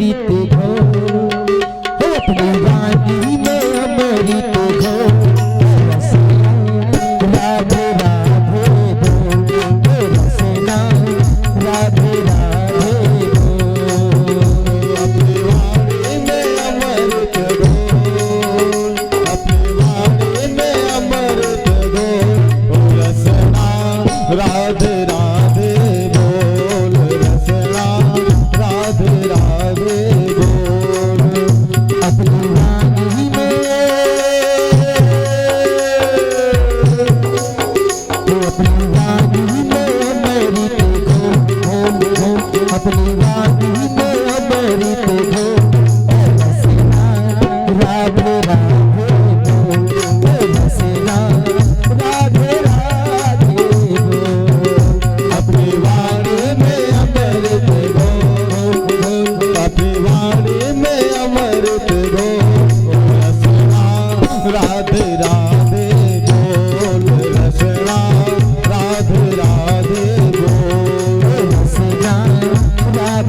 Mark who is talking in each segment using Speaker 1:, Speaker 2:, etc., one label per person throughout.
Speaker 1: अमृत घोल, अपनी वाणी में अमृत घोल, राधे राधे बोल, रसना राधे राधे बोल, अपनी वाणी में अमृत घोल, अपनी वाणी में अमृत घोल, रसना राधे राधे बोल, रसना राधे राधे बोल, अपनी वाणी में, अपनी वाणी में अमृत घोल, अपनी वाणी में अमृत घोल, रसना राधे राधे बोल, रसना राधे राधे बोल, अपनी वाणी में अमृत घोल, अपनी वाणी में अमृत घोल, रसना राधे राधे बोल, रसना राधे राधे बोल, रसना राधे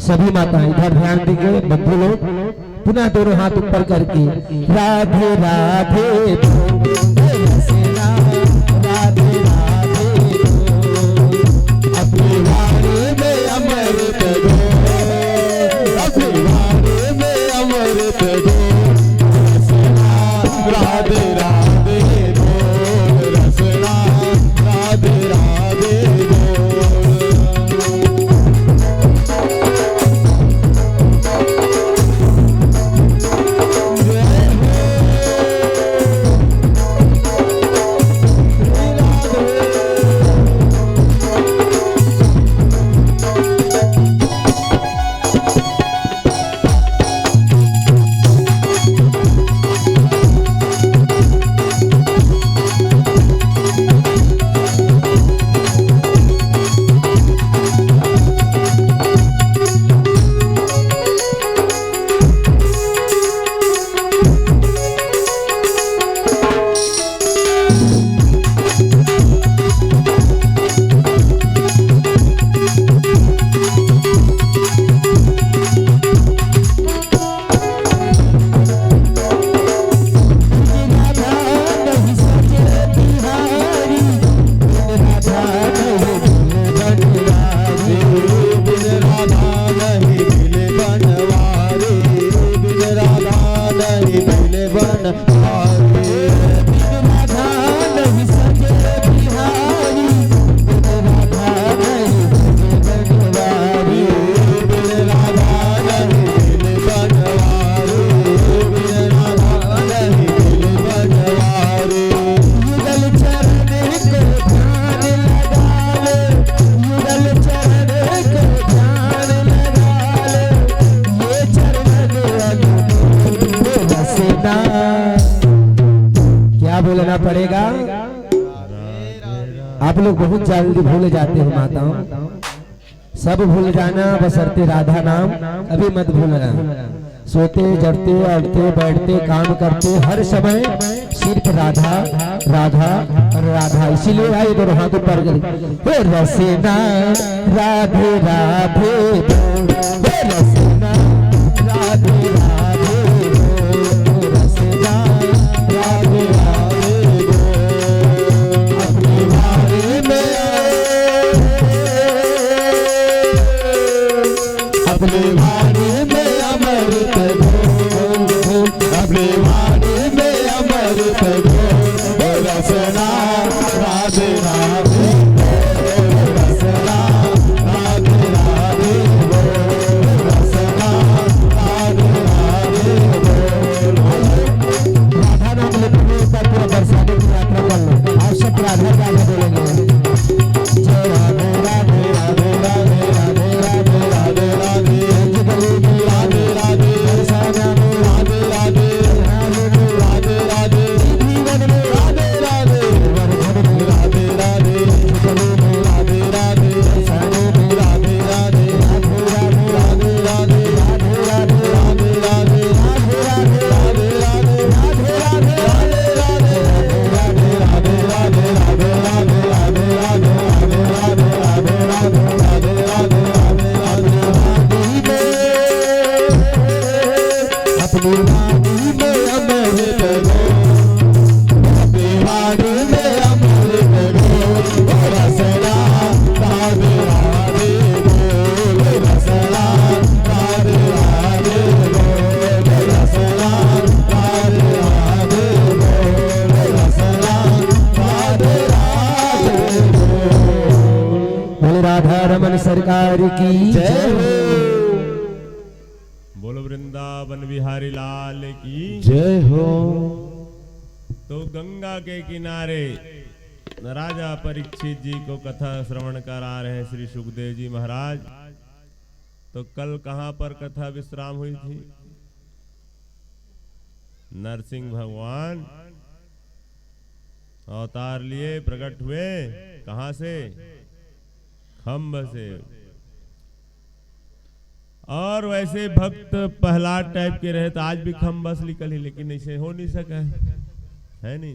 Speaker 1: सभी माताएं इधर ध्यान दीजिए, बंधु लोग पुनः दोनों हाथ ऊपर करके राधे राधे राधे राधे अपनी वाणी में अमृत दो, अपनी वाणी में अमृत दो, राधे राधे बोल रसना, राधे राधे बोलना पड़ेगा। आप लोग बहुत जल्दी भूल जाते हो माताओं, सब भूल जाना बशर्ते राधा नाम अभी मत भूलना। सोते जड़ते उठते बैठते काम करते हर समय सिर्फ राधा राधा और राधा, इसीलिए आई दोनों हाथ ऊपर करे रसेना राधे राधे रसेना राधे राधे रसेना राधे राधे अपनी वाणी में अपनी वाणी में अमृत दो, अपनी वाणी में अमृत दो, रसना राधे राधे रसना राधे राधे रसना राधे राधे। राधा नाम लेते पर पूरा बरसाने की यात्रा कर लो। आप सब राधा राधा बोलेंगे, जय राधे राधे राधे राधे राधे राधे राधे राधे राधे राधे बरसाना राधे राधे राधे राधे जीवन में राधे राधे राधे राधे राधे राधे बरसाने में राधे राधे राधे राधे राधे राधे राधे राधे राधे राधे राधे राधे राधे राधे अपनी वाणी में अमृत दो, अपनी वाणी में अमृत दो, रसना राधे राधे बोल रसना राधे राधे बोल रसना राधे राधे बोल रसना राधे राधे बोल। राधा रमन सरकार की जय हो।
Speaker 2: बोलो वृंदावन बिहारी लाल की
Speaker 1: जय हो।
Speaker 2: तो गंगा के किनारे राजा परीक्षित जी को कथा श्रवण करा रहे श्री सुखदेव जी महाराज। तो कल कहां पर कथा विश्राम हुई थी? नरसिंह भगवान अवतार लिए प्रकट हुए, कहां से? खम्भ से। और वैसे भक्त प्रहलाद टाइप के रहे तो आज भी खम्भ बस निकल ही, लेकिन ऐसे हो नहीं सका है नहीं।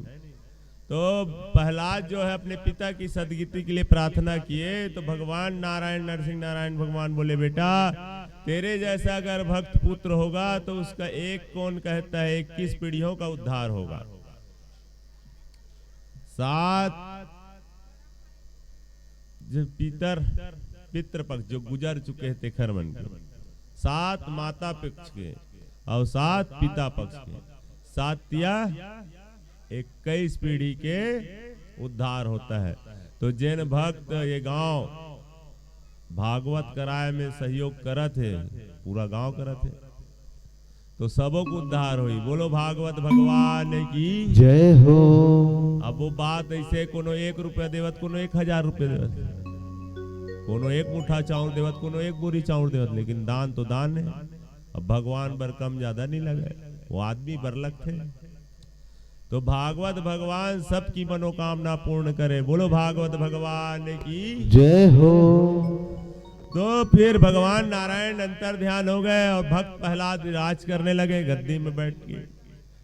Speaker 2: तो प्रहलाद जो है अपने पिता की सदगति के लिए प्रार्थना किए, तो भगवान नारायण नरसिंह नारायण भगवान बोले बेटा तेरे जैसा अगर भक्त पुत्र होगा तो उसका एक कौन कहता है 21 पीढ़ियों का उद्धार होगा। 7 जो पितृ पक्ष जो गुजर चुके थे खरमन के, 7 माता पक्ष के और 7 पिता पक्ष के, 7 या 21 पीढ़ी के उद्धार होता है। तो जैन भक्त ये गांव भागवत कराए में सहयोग करत है, पूरा गांव करत है, तो सबों को उद्धार हुई। बोलो भागवत भगवान की
Speaker 1: जय हो।
Speaker 2: अब वो बात ऐसे कोनो 1 रुपया देवत, कोनो 1000 रुपये देवत, कोनो 1 मुठा चाउर देवत, कोनो 1 बोरी चाउर देवत, लेकिन दान तो दान है। अब भगवान बर कम ज्यादा नहीं लगे, वो आदमी बरलक थे। तो भागवत भगवान सबकी मनोकामना पूर्ण करे। बोलो भागवत भगवान की
Speaker 1: जय हो।
Speaker 2: तो फिर भगवान नारायण अंतर ध्यान हो गए और भक्त प्रहलाद राज करने लगे गद्दी में बैठ के।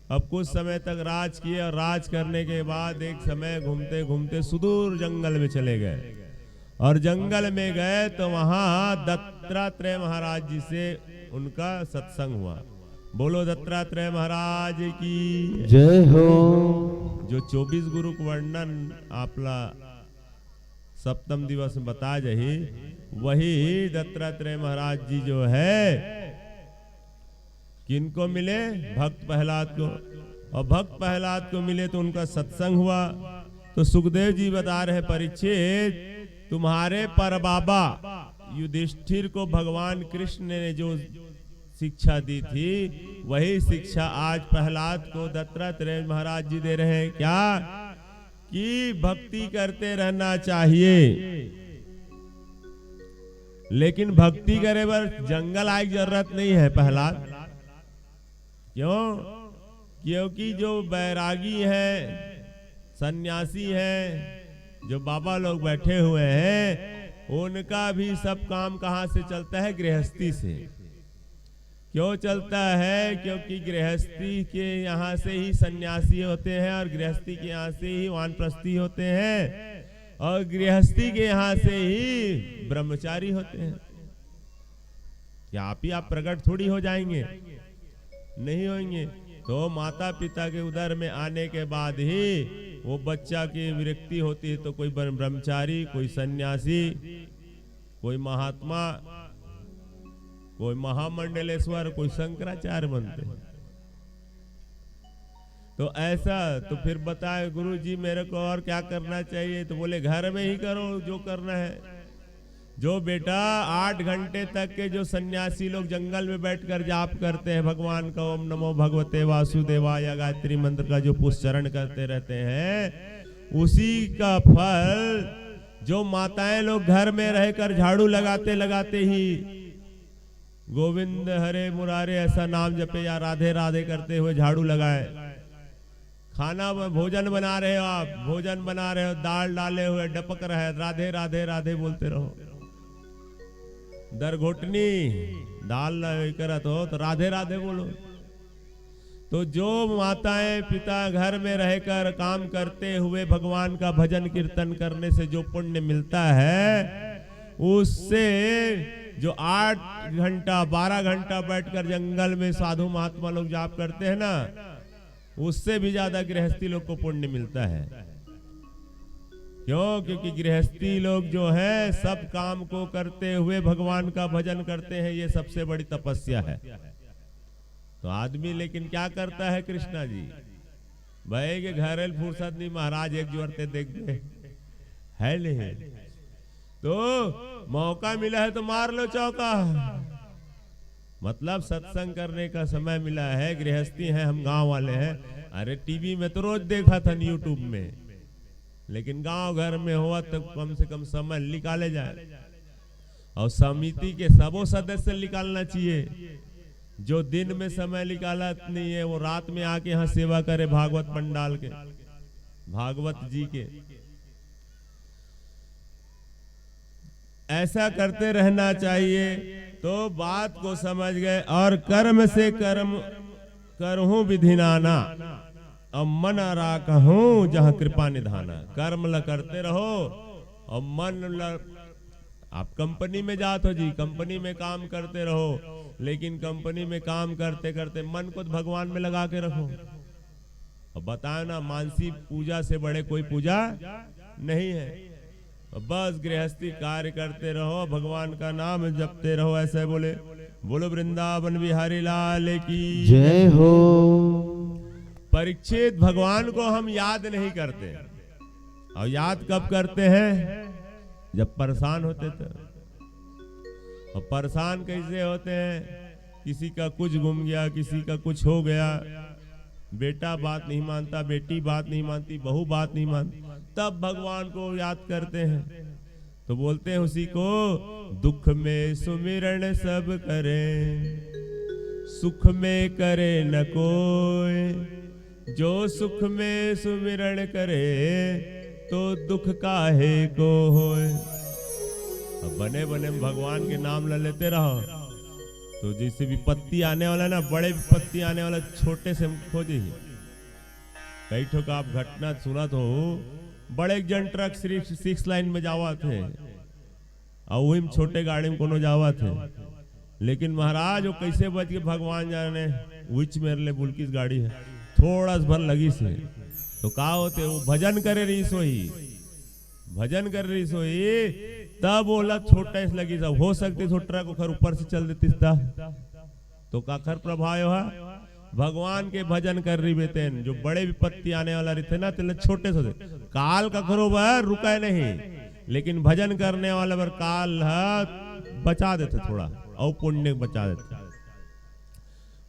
Speaker 2: अब कुछ समय तक राज किए और राज करने के बाद एक समय घूमते घूमते सुदूर जंगल में चले गए और जंगल में गए तो वहां दत्तात्रेय महाराज जी से उनका सत्संग हुआ। बोलो दत्तात्रेय महाराज की
Speaker 1: जय हो।
Speaker 2: जो 24 गुरु का वर्णन आपला सप्तम दिवस में बता जही, वही दत्तात्रेय महाराज जी जो है किनको मिले, भक्त प्रहलाद को। और भक्त प्रहलाद को मिले तो उनका सत्संग हुआ। तो सुखदेव जी बता रहे परीक्षित, तुम्हारे परबाबा युधिष्ठिर को भगवान कृष्ण ने जो शिक्षा दी थी, वही शिक्षा आज प्रहलाद को दत्तात्रेय महाराज जी दे रहे हैं। क्या कि भक्ति करते रहना चाहिए, लेकिन भक्ति करे पर जंगल आए की जरूरत नहीं है प्रहलाद। क्यों? क्योंकि जो बैरागी है, सन्यासी है, जो बाबा लोग बैठे हुए हैं, उनका भी सब काम कहां से चलता है? गृहस्थी से। क्यों चलता है? क्योंकि गृहस्थी के यहाँ से ही सन्यासी होते हैं और गृहस्थी के यहाँ से ही वानप्रस्थी होते हैं और गृहस्थी के यहाँ से ही ब्रह्मचारी होते हैं। क्या आप प्रकट थोड़ी हो जाएंगे? नहीं होंगे। तो माता पिता के उदर में आने के बाद ही वो बच्चा की विरक्ति होती है। तो कोई ब्रह्मचारी, कोई सन्यासी, कोई महात्मा, कोई महामंडलेश्वर, कोई शंकराचार्य बनते हैं। तो ऐसा तो फिर बताए गुरु जी मेरे को और क्या करना चाहिए? तो बोले घर में ही करो जो करना है। जो बेटा 8 घंटे तक के जो सन्यासी लोग जंगल में बैठकर जाप करते हैं भगवान का ओम नमो भगवते वासुदेवाय गायत्री मंत्र का जो पुष्चरण करते रहते हैं, उसी का फल जो माताएं लोग घर में रहकर झाड़ू लगाते लगाते ही गोविंद हरे मुरारे ऐसा नाम जपे या राधे राधे करते हुए झाड़ू लगाए, खाना भोजन बना रहे हो, आप भोजन बना रहे हो, दाल डाले हुए डपक रहे, राधे राधे राधे बोलते रहो। दरघोटनी दाल करत हो तो राधे राधे बोलो। तो जो माताएं पिता घर में रहकर काम करते हुए भगवान का भजन कीर्तन करने से जो पुण्य मिलता है, उससे जो 8 घंटा 12 घंटा बैठकर जंगल में साधु महात्मा लोग जाप करते हैं ना, उससे भी ज्यादा गृहस्थी लोग को पुण्य मिलता है। क्यों? क्योंकि गृहस्थी लोग जो है सब काम को करते हुए भगवान का भजन करते हैं, ये सबसे बड़ी तपस्या है। तो आदमी लेकिन क्या करता है कृष्णा जी, भाई के घरेल फुर्सत नहीं, महाराज एक जोरते देख दे है नहीं, तो मौका मिला है तो मार लो चौका। मतलब सत्संग करने का समय मिला है, गृहस्थी है, हम गांव वाले हैं। अरे टीवी में तो रोज देखा था, यूट्यूब में, लेकिन गांव घर में हुआ तो कम से कम समय निकाले जाए। और समिति के सबों सदस्य निकालना चाहिए। जो दिन में समय निकाला नहीं है, वो रात में आके यहाँ सेवा करे भागवत पंडाल के, भागवत जी के। ऐसा करते रहना चाहिए। तो बात को समझ गए। और कर्म से कर्म करहूं विधिनाना, और मन राखहूं जहां कृपा निधाना। कर्म ल करते रहो और मन ल आप कंपनी में जाते हो जी, कंपनी में काम करते रहो, लेकिन कंपनी में काम करते करते मन को भगवान में लगा के रखो। अब बताओ ना, मानसिक पूजा से बड़े कोई पूजा नहीं है। बस गृहस्थी कार्य करते रहो, भगवान का नाम जपते रहो। ऐसे बोले, बोलो वृंदावन बिहारी लाल की
Speaker 1: जय हो।
Speaker 2: परीक्षित, भगवान को हम याद नहीं करते, और याद कब करते हैं? जब परेशान होते थे। और परेशान कैसे होते हैं? किसी का कुछ गुम गया, किसी का कुछ हो गया, बेटा बात नहीं मानता, बेटी बात नहीं मानती, बहू बात नहीं मानती, तब भगवान को याद करते हैं। तो बोलते हैं उसी को, दुख में सुमिरन सब करे, सुख में करे न कोई, जो सुख में सुमिरन करे तो दुख काहे को होए। अब बने बने भगवान के नाम ले लेते रहो, तो जैसे विपत्ति आने वाला ना, बड़े विपत्ति आने वाला छोटे से खोजे। कई ठोक आप घटना सुना तो, बड़े जन ट्रक 6 लाइन में जावा थे, और वही में छोटे गाड़ी में कोनो जावा थे, लेकिन महाराज वो कैसे बच के भगवान जाने, विच मेरे लिए बुलकिस गाड़ी है, थोड़ा सा भर लगी से तो का होते, वो भजन करे रही सोई, भजन कर रही सोई, तब बोला छोटा इस लगी सब हो सकती, तो ट्रक को खर ऊपर से चल देती तो का खर प्रभाव है। भगवान के भजन कर रही बेतेन, जो बड़े विपत्ति आने वाला रहते ना, तो छोटे से काल का खरो बर रुका नहीं, लेकिन भजन करने वाला बर काल बचा देते, थोड़ा और पुण्य बचा देते।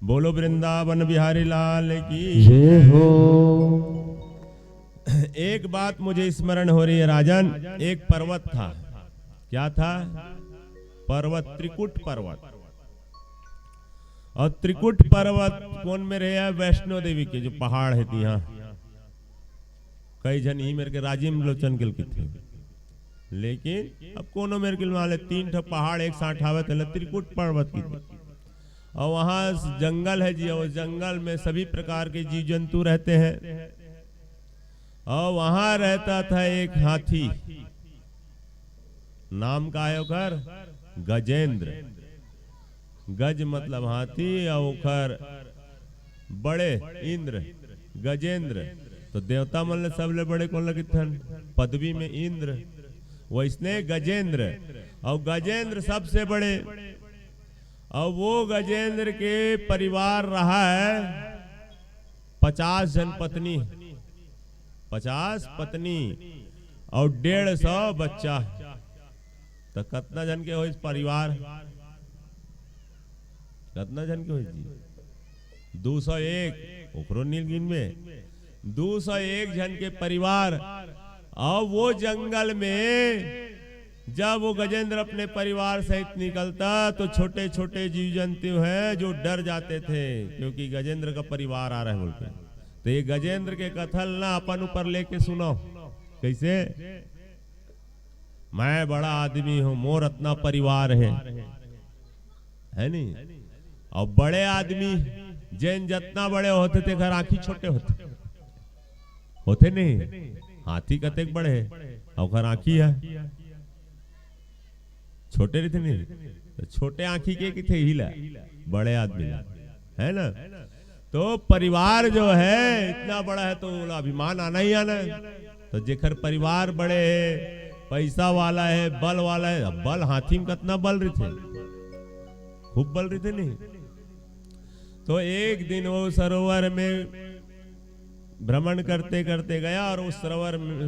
Speaker 2: बोलो वृंदावन बिहारी लाल की
Speaker 1: जय हो।
Speaker 2: एक बात मुझे स्मरण हो रही है राजन, एक पर्वत था, क्या था? पर्वत, त्रिकुट पर्वत। और त्रिकुट पर्वत कौन में रहे? वैष्णो देवी के जो पहाड़ है यहाँ, कई जन ही मेरे के राजीव लोचन के थे, लेकिन अब कोनो मेरे के वाले 3 ठो पहाड़ एक साथ आवे थे, त्रिकुट पर्वत की थी। और वहां जंगल है जी, और जंगल में सभी प्रकार के जीव जंतु रहते हैं। और वहां रहता था एक हाथी, नाम का है ओकर गजेंद्र। गज मतलब हाथी, और ओकर बड़े इंद्र गजेंद्र। तो देवता मन सबले बड़े कौन लगे थे? पदवी में इंद्र, वैसने गजेंद्र। और गजेंद्र सबसे बड़े, और वो गजेंद्र के परिवार रहा है 50 जन पत्नी, 50 पत्नी और 150 बच्चा। तो कितना जन के हो इस परिवार? कितना जन के हो जी? 201 ओकरो नीलगिन में 201 जन के परिवार। और वो जंगल में जब वो गजेंद्र अपने परिवार सहित निकलता, तो छोटे छोटे जीव जंतु हैं जो डर जाते थे, क्योंकि गजेंद्र का परिवार आ रहा है बोलते। तो ये गजेंद्र के कथल ना अपन ऊपर लेके सुनो, कैसे? मैं बड़ा आदमी हूं, मोर इतना परिवार है नहीं? और बड़े आदमी जैन जितना बड़े होते थे, घर आंखी छोटे होते नहीं। हाथी कतेक बड़े और घर आंखी है छोटे रहते नहीं, तो छोटे आंखी के थे हिला, बड़े आदमी है ना। तो परिवार जो है इतना बड़ा है, तो अभिमान आना ही आना है। तो जेकर परिवार बड़े है, पैसा वाला है, बल वाला है। अब बल हाथी में कितना बल रहे थे, खूब बल रहे थे नहीं। तो एक दिन वो सरोवर में भ्रमण करते करते गया, और उस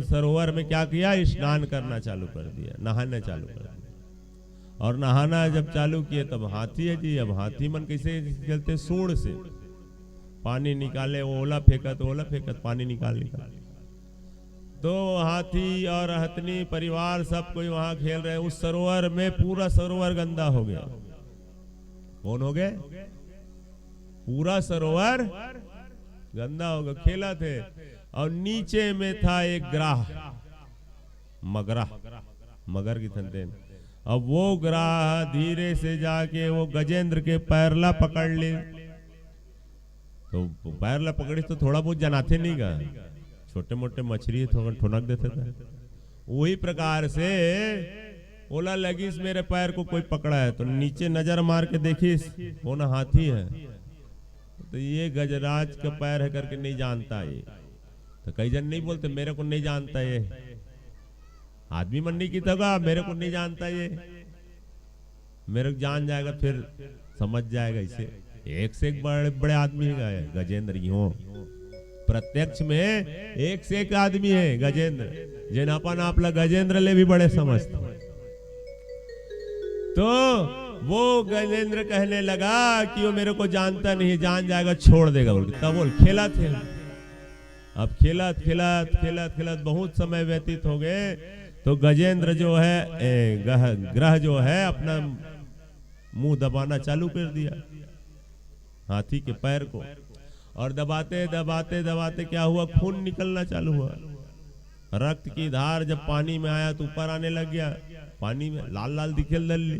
Speaker 2: सरोवर में क्या किया? स्नान करना चालू कर दिया, नहाना चालू कर दिया। और नहाना जब चालू किए, तब हाथी है जी। अब हाथी मन कैसे चलते? सूंड से पानी निकाले, ओला फेंकत ओला फेंकत पानी निकाल। तो हाथी और हथनी परिवार सब कोई वहां खेल रहे। उस सरोवर में पूरा सरोवर गंदा हो गया। कौन हो गए? पूरा सरोवर गंदा हो गया। खेला थे, और नीचे में था एक ग्राह, मगर की थनतेन। अब वो ग्राह धीरे से जाके वो गजेंद्र के पैरला पकड़ ले। तो पैरला पकड़ी तो थोड़ा बहुत जनाते नहीं गा, छोटे मोटे मछली थोड़ा ठुनक देते थे। वही प्रकार से बोला लगिस मेरे पैर को कोई पकड़ा है, तो नीचे नजर मार के देखिस वो ना हाथी है, तो ये गजराज का पैर है करके नहीं जानता ये। तो कई जन नहीं बोलते मेरे को नहीं जानता ये, आदमी मंडी की तगा मेरे को नहीं जानता ये, मेरे को जान जाएगा फिर समझ जाएगा। इसे एक से एक बड़े बड़े आदमी है गजेंद्र, यूं प्रत्यक्ष में एक से एक आदमी है गजेंद्र, जिन अपन आपला गजेंद्र ले भी बड़े समझते। तो वो गजेंद्र कहने लगा कि वो मेरे को जानता नहीं, जान जाएगा छोड़ देगा बोल। तब बोल खेला थे। अब खेलत खेलत खेलत खेलत बहुत समय व्यतीत हो गए, तो गजेंद्र जो है ग्रह जो है अपना मुंह दबाना चालू कर दिया हाथी के पैर को, और दबाते दबाते दबाते क्या हुआ, खून निकलना चालू हुआ। रक्त की धार जब पानी में आया तो ऊपर आने लग गया, पानी में लाल लाल दिखे दल्ली।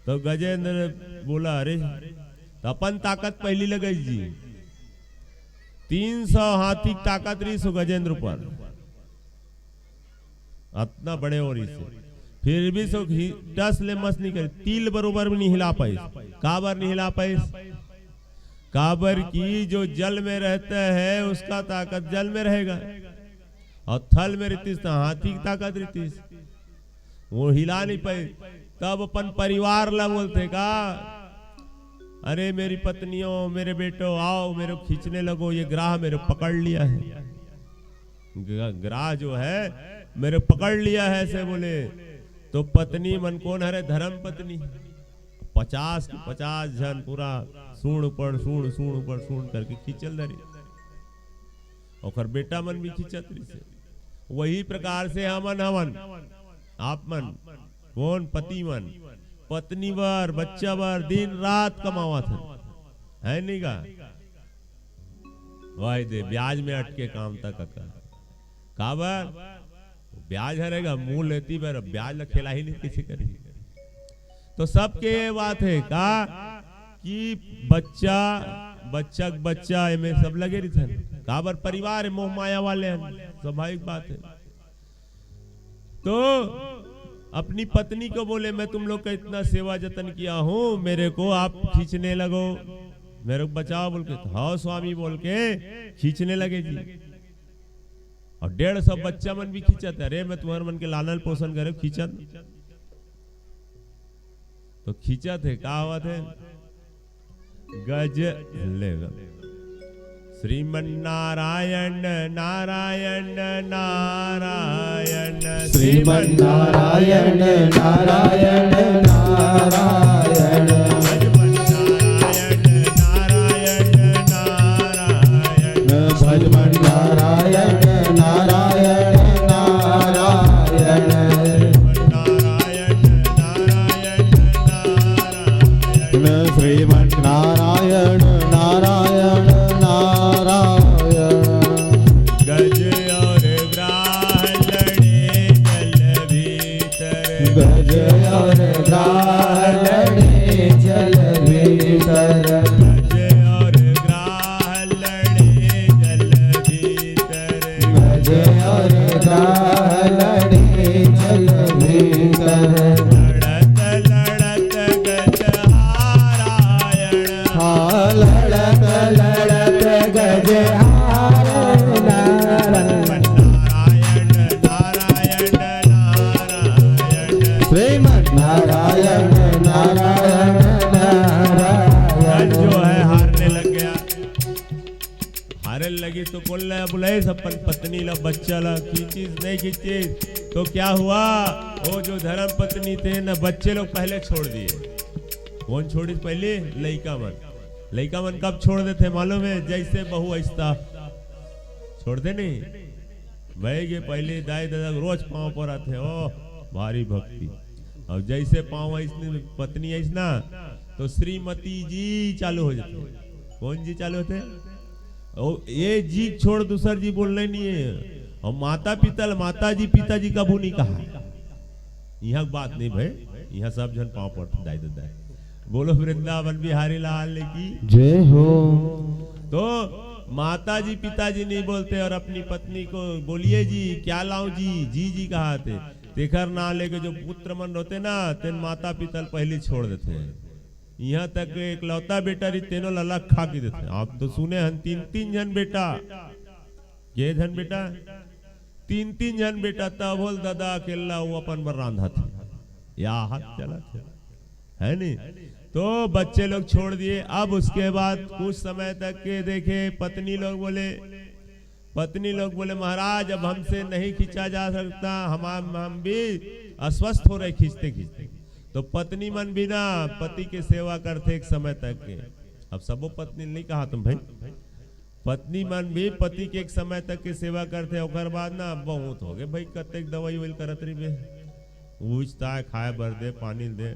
Speaker 2: तो गजेंद्र बोला अरे तो अपन ताकत पहली लगे जी, 300 हाथी ताकत रही सो गजेंद्र पर, इतना बड़े और इसे फिर भी सो टस ले मस नहीं करे, तिल बरोबर भी नहीं हिला पाई। काबर नहीं हिला पाई, काबर की जो जल में रहता है उसका ताकत जल में रहेगा, और थल में रहती हाथी की ताकत रहती, वो हिला नहीं पाए। तब अपन परिवार ला बोलते का अरे मेरी पत्नियों मेरे बेटो आओ मेरे को खींचने लगो, ये ग्राह मेरे पकड़ लिया है, ग्राह जो है मेरे पकड़ लिया है ऐसे बोले। तो पत्नी मन कौन हरे धर्म पत्नी 50 की 50 जन पूरा सूण पर सूण करके खींचल धरी, और बेटा मन भी खींचत रही से। वही प्रकार से हमन हमन आप मन कौन पति मन पत्नी बर बच्चा बर दिन रात कमावा था है नहीं का, वाई दे ब्याज में अटके काम तक काबर ब्याज हरेगा मुंह लेती बार ब्याज ला खेला ही नहीं किसी करी। तो सबके ये बात है का कि बच्चा में सब लगे रही थे, काबर परिवार है मोह माया वाले हैं, स्वाभाविक बात है। तो अपनी पत्नी को बोले मैं तुम लोग का इतना सेवा जतन किया हूं, मेरे को आप खींचने लगो, मेरे को बचाओ बोल के, हाँ स्वामी बोल के खींचने लगे जी। और 150 बच्चा मन भी खींचत, अरे मैं तुम्हारे मन के लालन पोषण करे खींचत, तो खींचत है का हुआ थे गज लेगा श्रीमन्नारायण नारायण नारायण
Speaker 1: श्रीमन्नारायण नारायण नारायण भजमन्नारायण नारायण नारायण श्रीमन्नारायण नारायण
Speaker 2: तो बोल रहे बुलाए अपन पत्नी ला बच्चा ला खींचीस नहीं खींचीस, तो क्या हुआ वो जो धर्म पत्नी थे ना बच्चे लोग पहले छोड़ दिए। कौन छोड़ी पहले? लइका मन कब छोड़ देते मालूम है? जैसे बहू ऐसा छोड़ते नहीं भाई, पहले दाई दादा रोज पाँव पर आते, ओ भारी भक्ति। और जैसे पाँव ऐसने पत्नी ऐसना तो श्रीमती जी चालू हो जाते। कौन जी चालू होते? ये जी छोड़ दूसर जी बोलने नहीं है। और माता जी पिताजी कबू नहीं कहा, यहाँ बात नहीं भाई, यहाँ सब जन पाँव पड़ते दाई दादा। बोलो वृंदावन बिहारी लाल की
Speaker 1: जय हो।
Speaker 2: तो माता जी पिताजी नहीं बोलते, और अपनी पत्नी को बोलिए जी क्या लाऊं जी जी कहा थे। तेखर नाम लेके जो पुत्र मन रहते ना तेन माता पिता पहले छोड़ देते हैं। यहाँ तक एक लौता बेटा रही तेनो अलग खा के देते। आप तो सुने हन 3-3 जन बेटा, ये जन बेटा 3-3 जन बेटा, तब बोल दादा अकेला वो अपन पर रांधा थे या हाथ चला थे, है नहीं? तो बच्चे लोग छोड़ दिए। अब उसके बाद कुछ समय तक के देखे पत्नी लोग बोले महाराज अब हमसे नहीं खींचा जा सकता, हम भी अस्वस्थ हो रहे खींचते खींचते। तो पत्नी मन भी ना पति के सेवा करते एक समय तक के। अब सबो पत्नी नहीं कहा तुम भाई, पत्नी मन भी पति के एक समय तक के सेवा करते। और बाद ना बहुत हो गए भाई, कतेक दवाई वही करत रही बे, पूछता है खाए भर दे पानी दे,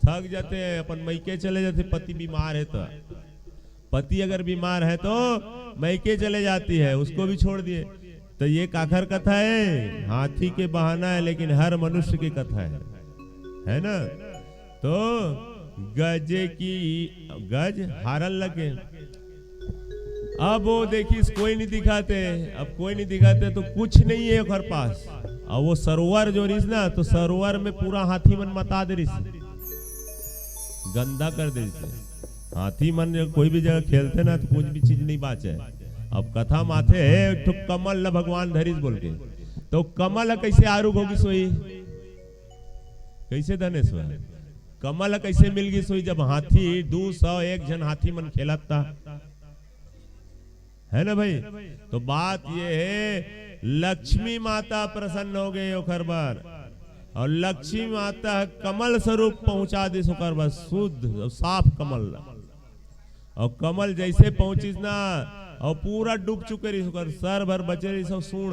Speaker 2: थक जाते हैं अपन मैके चले जाते। पति बीमार है तो पति अगर बीमार है तो मैके चले जाती है, उसको भी छोड़ दिए। तो ये काखर कथा है, हाथी के बहाना है, लेकिन हर मनुष्य की कथा है ना। तो गज हारन लगे। अब वो देखिए कोई नहीं दिखाते, अब कोई नहीं दिखाते तो कुछ नहीं है घर पास। अब वो सरोवर जो रिस ना, तो सरोवर में पूरा हाथी मन मता दे रिस, गंदा कर दे। हाथी मन कोई भी जगह खेलते ना तो कुछ भी चीज नहीं बाचे। अब कथा माथे है तो कमल ल भगवान धरिस बोल के, तो कमल कैसे आरूप होगी सोई, कैसे धनेश कमल कैसे मिल गई सोई, जब हाथी 201 जन हाथी मन खेलत था, है ना भाई। तो बात ये है लक्ष्मी माता प्रसन्न हो गए ओखर बार, और लक्ष्मी माता कमल स्वरूप पहुंचा दी ओखर बार, शुद्ध साफ कमल। और कमल जैसे पहुंची ना, और पूरा डूब चुके रही ओकर सर भर बचे रही सब सूण,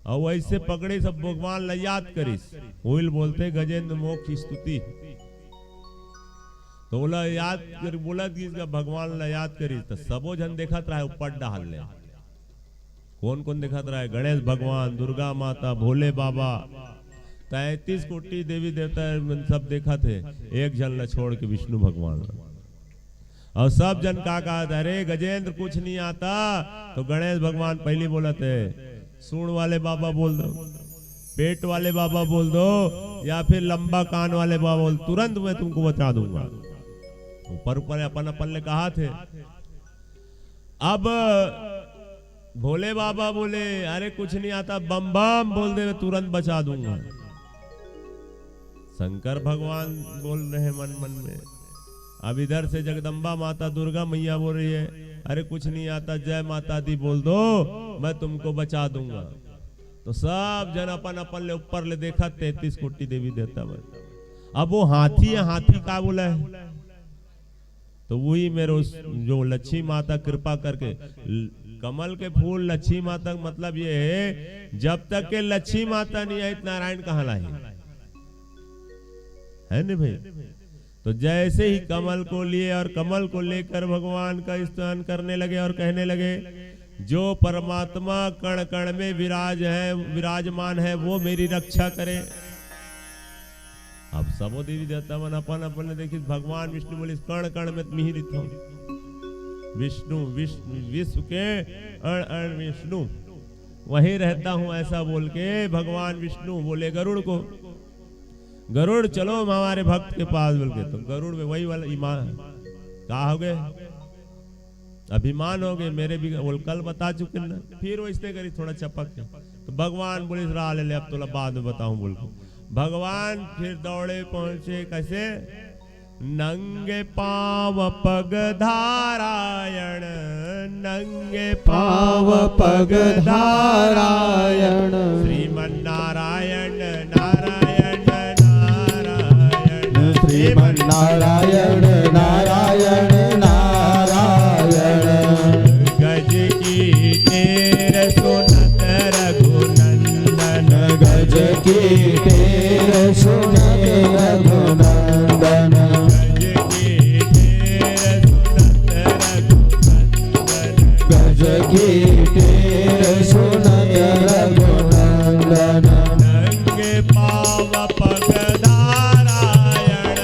Speaker 2: और वैसे पकड़े सब भगवान ला याद करिस। वही बोलते गजेंद्र मोक्ष स्तुति, तो बोला याद कर, बोला कि भगवान ला याद करिस। तो सबो जन देखत रहा ऊपर डाल ले, कौन कौन देखत रहा है, गणेश भगवान, दुर्गा माता, भोले बाबा, 33 कोटि देवी देवता सब देखा थे, एक जन ला छोड़ के विष्णु भगवान। और सब जन का कहा था अरे गजेंद्र कुछ नहीं आता। तो गणेश भगवान पहले बोला थे सूंड वाले बाबा बोल दो, पेट वाले बाबा बोल दो, या फिर लंबा कान वाले बाबा बोल, तुरंत मैं तुमको बचा दूंगा। ऊपर ऊपर अपन अपन ने कहा थे। अब भोले बाबा बोले अरे कुछ नहीं आता, बम बम बोल दे तुरंत बचा दूंगा। शंकर भगवान बोल रहे हैं मन मन में। अब इधर से जगदम्बा माता दुर्गा मैया बोल रही है अरे कुछ नहीं आता, जय माता दी बोल दो मैं तुमको बचा दूंगा। तो सब जन अपन अपन ले ऊपर ले देखा 33 कोटि देवी देवता में। अब वो हाथी है, हाथी का बोला है, तो वही मेरे जो लक्ष्मी माता कृपा करके, कमल के फूल लक्ष्मी माता मतलब ये है जब तक के लक्ष्मी माता नहीं आई नारायण कहाँ लाई, है ना भाई। तो जैसे ही कमल को लिए और कमल को लेकर भगवान का स्तुति करने लगे और कहने लगे जो परमात्मा कण कण में विराजमान है वो मेरी रक्षा करे। अब सबो देवी देवता मन अपन अपन देखी भगवान विष्णु बोले कण कण में मिहिरित हो, विष्णु विष्णु विश्व के अण विष्णु वहीं रहता हूं ऐसा बोल के भगवान विष्णु बोले गरुड़ को, गरुड़ चलो हमारे भक्त के पास बोल के। तो गरुड़ में वही वाला ईमान कहा हो गए, अभिमान हो गए मेरे भी, बोल कल बता चुके ना, फिर वो इसने करी थोड़ा चपक के। तो भगवान बोले राह ले अब तो बाद में बताऊं बोल के। भगवान फिर दौड़े पहुंचे कैसे, नंगे पाव पग धारायण, नंगे
Speaker 1: पाव पग धारायण,
Speaker 2: श्रीमन नारायण नारायण नारायण,
Speaker 1: श्रीमन नारायण नारायण नारायण।
Speaker 2: गज की टेर सुनत रघुनंदन,
Speaker 1: गज की टेर सुनत रघुनंदन, गज की टेर सुनत रघुनंदन।
Speaker 2: नंगे पाव पग धारायण,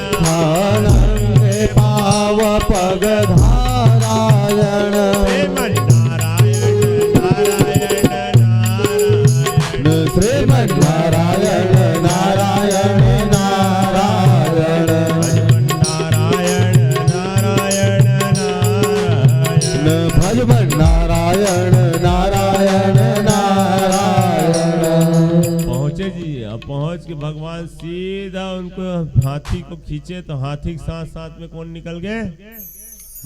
Speaker 1: नंगे पाव पग धारायण,
Speaker 2: श्रीमन नारायण नारायण नारायण,
Speaker 1: श्रीमन मन नारायण नारायण नारायण
Speaker 2: नारायण नारायण नारायण
Speaker 1: भज मन नारायण नारायण नारायण।
Speaker 2: पहुंचे जी। अब पहुंच के भगवान सीधा उनको हाथी को खींचे तो हाथी के साथ साथ में कौन निकल गए?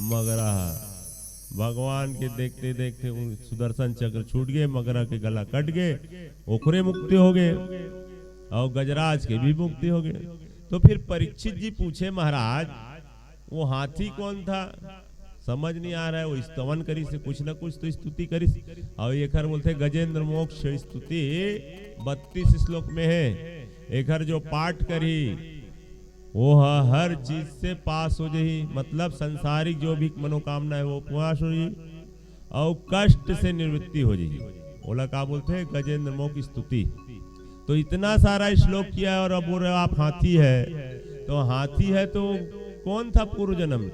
Speaker 2: मगरा। भगवान के देखते देखते सुदर्शन चक्र छूट गए, मगरा के गला कट गए, ओखरे मुक्ति हो गए और गजराज के भी मुक्ति हो गए। तो फिर परीक्षित जी पूछे महाराज वो हाथी कौन था? समझ नहीं आ रहा है। वो स्तवन करी से कुछ ना कुछ तो स्तुति करी। और एक हर बोलते गजेंद्र मोक्ष स्तुति 32 श्लोक में है। एक हर जो पाठ करी वो हर चीज से पास हो जाही, मतलब संसारिक जो भी मनोकामना है वो पास हो जाही और कष्ट से निवृत्ति हो जाही। बोला का बोलते हैं गजेंद्र मोक्ष स्तुति। तो इतना सारा श्लोक किया और अब बोल रहे आप हाथी है। तो हाथी है तो कौन था पूर्व जन्म?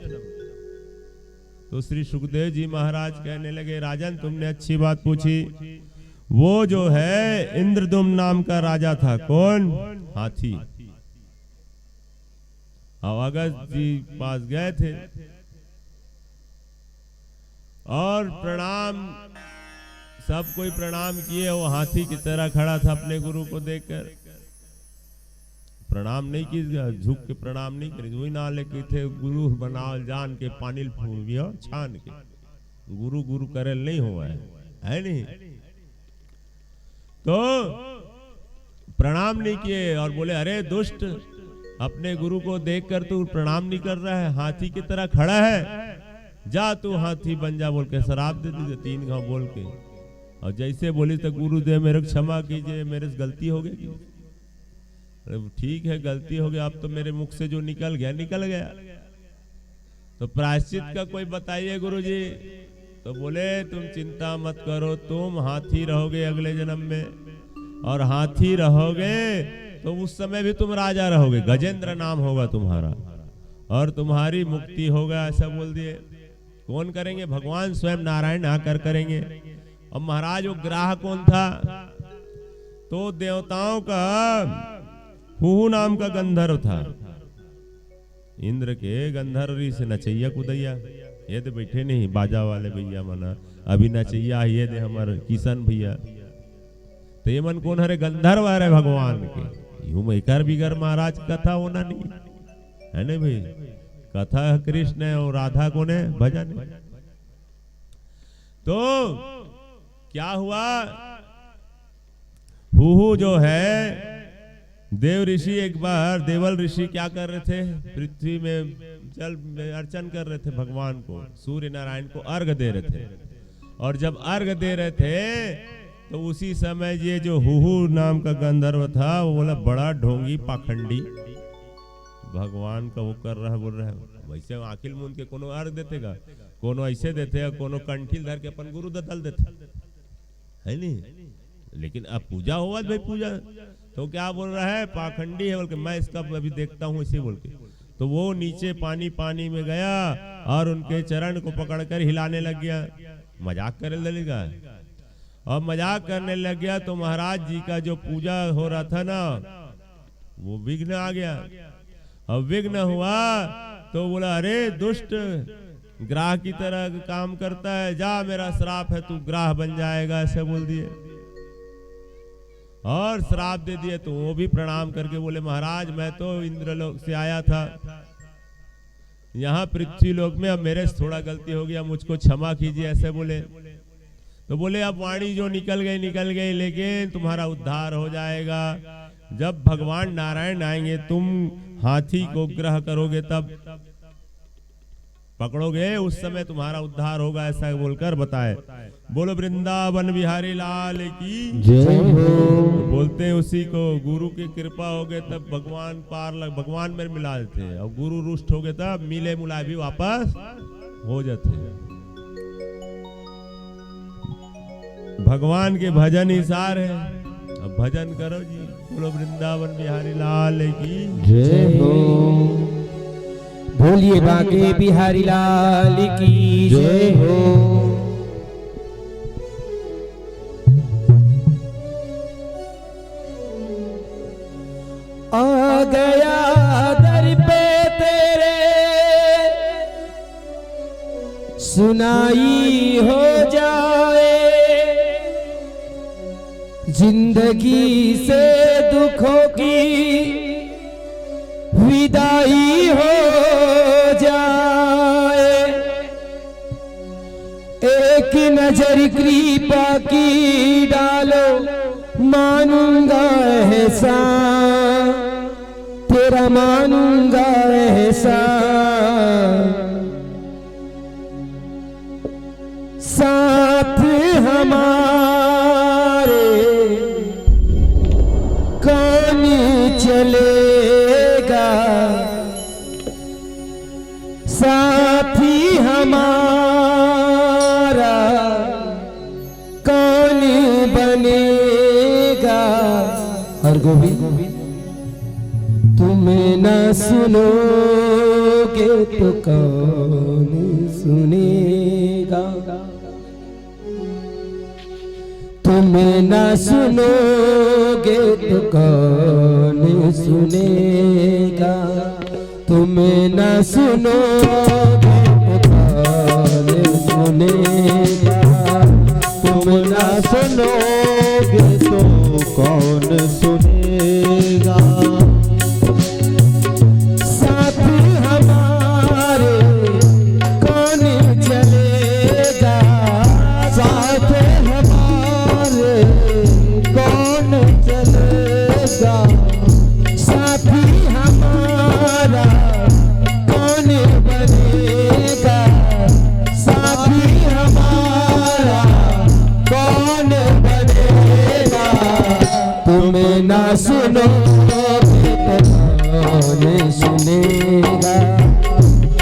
Speaker 2: तो श्री सुखदेव जी महाराज कहने लगे राजन तुमने अच्छी बात पूछी। वो जो है इंद्रदुम्न नाम का राजा था। कौन? हाथी। अगस्त जी पास गए थे और प्रणाम, सब कोई प्रणाम किए। वो हाथी की तरह खड़ा था अपने गुरु को देखकर। प्रणाम नहीं कीजिएगा, झुक के प्रणाम नहीं करी। वही ना लेके थे गुरु बनावल जान के पानी फूबियो छान के। गुरु गुरु करेल नहीं हुआ है नहीं। तो प्रणाम नहीं किए और बोले अरे दुष्ट, अपने गुरु को देखकर तू प्रणाम नहीं कर रहा है, हाथी की तरह खड़ा है, जा तू हाथी बन जा बोल के शराब दे दी 3 घाव बोल के। और जैसे बोली तो गुरुदेव मेरे को क्षमा कीजिए, मेरे से गलती हो गई। ठीक है गलती हो गई, अब तो मेरे मुख से जो निकल गया निकल गया। तो प्रायश्चित का कोई बताइए गुरुजी। तो बोले तुम चिंता मत करो, तुम हाथी रहोगे अगले जन्म में और हाथी रहोगे तो उस समय भी तुम राजा रहोगे, गजेंद्र नाम होगा तुम्हारा और तुम्हारी मुक्ति होगा। ऐसा बोल दिए। कौन करेंगे? भगवान स्वयं नारायण आकर करेंगे। और महाराज वो ग्राह कौन था? तो देवताओं का हुहु नाम का गंधर्व था। इंद्र के गंधर्व से नचैया कुदैया ये दे बैठे नहीं बाजा वाले भैया मना अभी नचैया ये दे हमारे किशन भैया। तो ये मन कौन हरे? गंधर्व हरे भगवान के। यूं मेकर बिगर महाराज कथा होना नहीं है ना भाई। कथा कृष्ण और राधा को ने भजन। तो क्या हुआ? हुहु जो है देव ऋषि, एक बार देवल ऋषि क्या कर रहे थे? पृथ्वी में जल में अर्चन कर रहे थे भगवान को, सूर्य नारायण को अर्घ दे रहे थे। और जब अर्घ दे रहे थे तो उसी समय ये जो हुहु नाम का गंधर्व था वो बोला बड़ा ढोंगी पाखंडी भगवान का वो कर रहा बोल रहा है। वैसे आखिल मुंद के कोनो अर्घ देते का, कोनो ऐसे देते, कोनो कंठील धर के अपन गुरु दत्तल देते है नहीं। लेकिन अब पूजा हुआ भाई पूजा, तो क्या बोल रहा है? पाखंडी है बोल के मैं इसका अभी देखता हूँ इसे बोल के। तो वो नीचे पानी में गया और उनके चरण को पकड़कर हिलाने लग गया, मजाक करने लगा। और मजाक करने लग गया तो महाराज जी का जो पूजा हो रहा था ना वो विघ्न आ गया। अब विघ्न हुआ तो बोला अरे दुष्ट, ग्राह की तरह काम करता है, जा मेरा श्राप है तू ग्राह बन जाएगा, ऐसे बोल दिए और श्राप दे दिए। तो वो भी प्रणाम करके बोले महाराज मैं तो इंद्रलोक से आया था, यहाँ पृथ्वी लोक में, अब मेरे से थोड़ा गलती हो गया, मुझको क्षमा कीजिए, ऐसे बोले। तो बोले अब वाणी जो निकल गई, लेकिन तुम्हारा उद्धार हो जाएगा जब भगवान नारायण आएंगे। तुम हाथी को ग्रह करोगे तब पकड़ोगे, उस समय तुम्हारा उद्धार होगा, ऐसा बोलकर बताए। बोलो वृंदावन बिहारी लाल की
Speaker 1: जय हो।
Speaker 2: बोलते उसी को गुरु की कृपा हो गए तब भगवान पार लग, भगवान में मिला देते, और गुरु रुष्ट हो गए तब मिले मुलाय भी वापस हो जाते। भगवान के भजन ही सार है, अब भजन करो जी। बोलो वृंदावन बिहारी लाल की
Speaker 1: जय हो।
Speaker 3: बोलिए बांके बिहारी लाल की जय हो। आ गया दर पे तेरे, सुनाई हो जाए, जिंदगी से दुखों की विदाई हो जाए। एक नजर कृपा की डालो, मानूंगा एहसान तेरा, मानूंगा एहसान। साथ हमारे कौन चलेगा, साथी हमारा कौन बनेगा। और गोविंद तुम्हें न सुनोगे तो कौन सुनेगा, तुम्हें न सुनोगे तो कौन सुनेगा, तुम्हें न सुनोगे तो कौन सुनेगा,
Speaker 1: तुम ना सुनोगे तो कौन सुनेगा।
Speaker 3: साथ हमारे कौन चलेगा,
Speaker 1: साथ हमारे कौन चलेगा,
Speaker 3: साथी हमारा कौन बनेगा,
Speaker 1: साथी हमारा कौन बनेगा।
Speaker 3: तुम्हें ना सुनोगे तो कौन सुनेगा,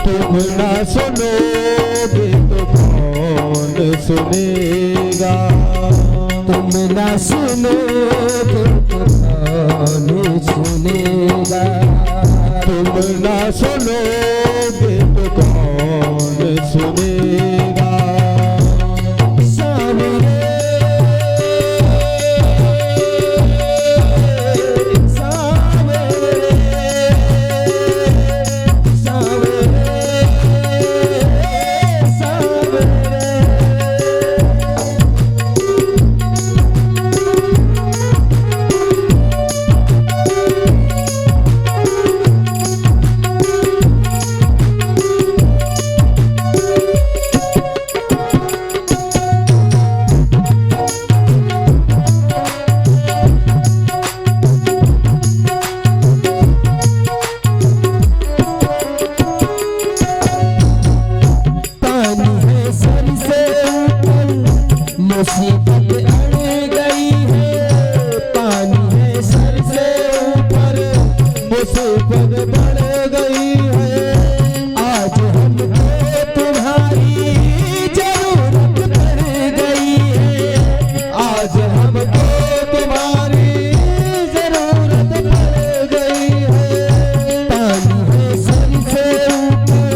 Speaker 1: तुम ना सुनोगे तो कौन सुनेगा,
Speaker 3: तुम ना सुनोगे तो कौन सुनेगा,
Speaker 1: तुम ना सुनोगे तो कौन सुनेगा।
Speaker 3: सामने सामने सामने सामने मुसीबत अड़ गई है, पानी है सर से ऊपर,
Speaker 1: मुसीबत बढ़ गई है,
Speaker 3: आज हमको तुम्हारी जरूरत पड़ गई है,
Speaker 1: आज हमको तुम्हारी जरूरत पड़ गई है।
Speaker 3: पानी है सर से ऊपर,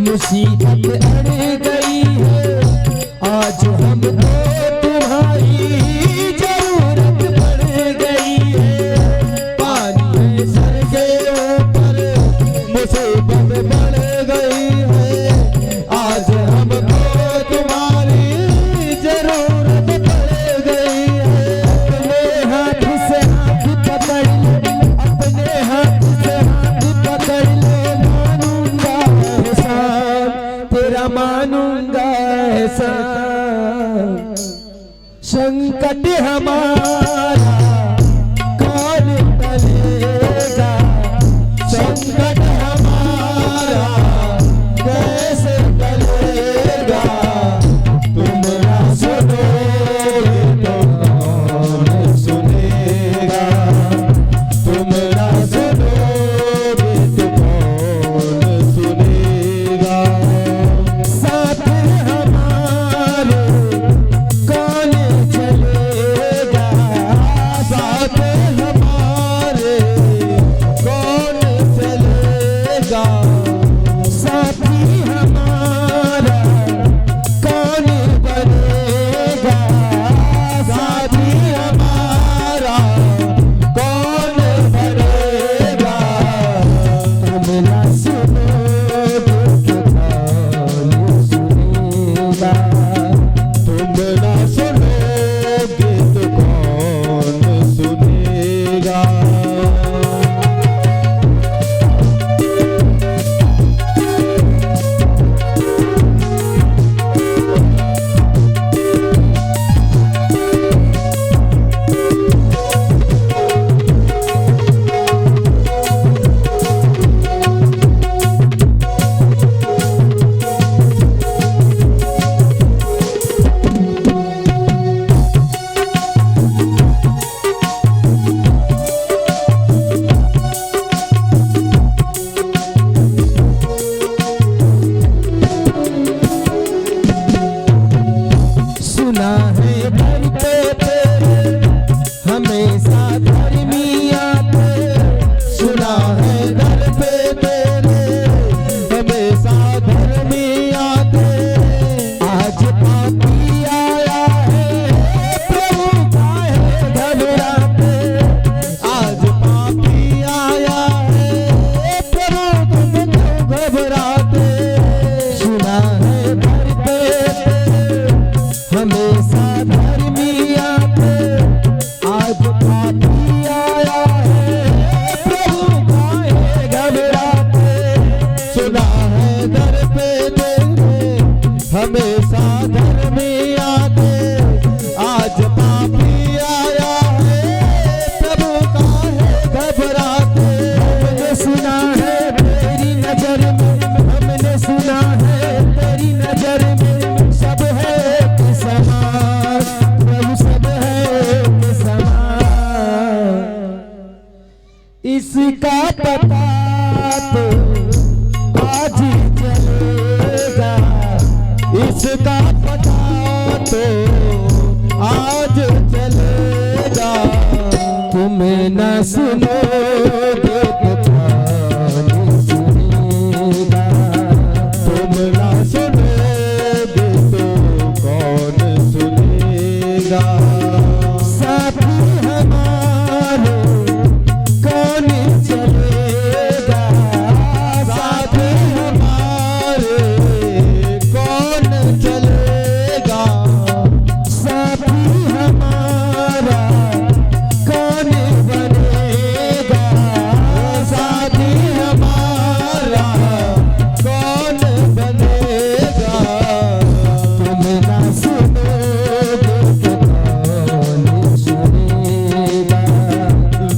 Speaker 3: मुसीबत अड़ गई है, आज हमको तुम्हारी जरूरत पड़ गई है।
Speaker 1: पानी है सर के ऊपर, मुसीबत बढ़ गई है, आज हमको तुम्हारी जरूरत पड़ गई है।
Speaker 3: अपने हाथ से हाथ पकड़ लो, अपने हाथ से हाथ पकड़ लो, मानूंगा एहसान तेरा, इसका पता तो आज चलेगा,
Speaker 1: इसका पता तो आज चलेगा।
Speaker 3: तुम न सुनोगे तो कौन सुनेगा,
Speaker 1: तुम ना सुनोगे तो कौन सुनेगा।
Speaker 3: साथी हमारे कौन चलेगा,
Speaker 1: साथी हमारे कौन चलेगा।
Speaker 3: साथी हमारा कौन बनेगा,
Speaker 1: साथी हमारा कौन बनेगा।
Speaker 3: तुम ना सुनोगे तो कौन सुनेगा।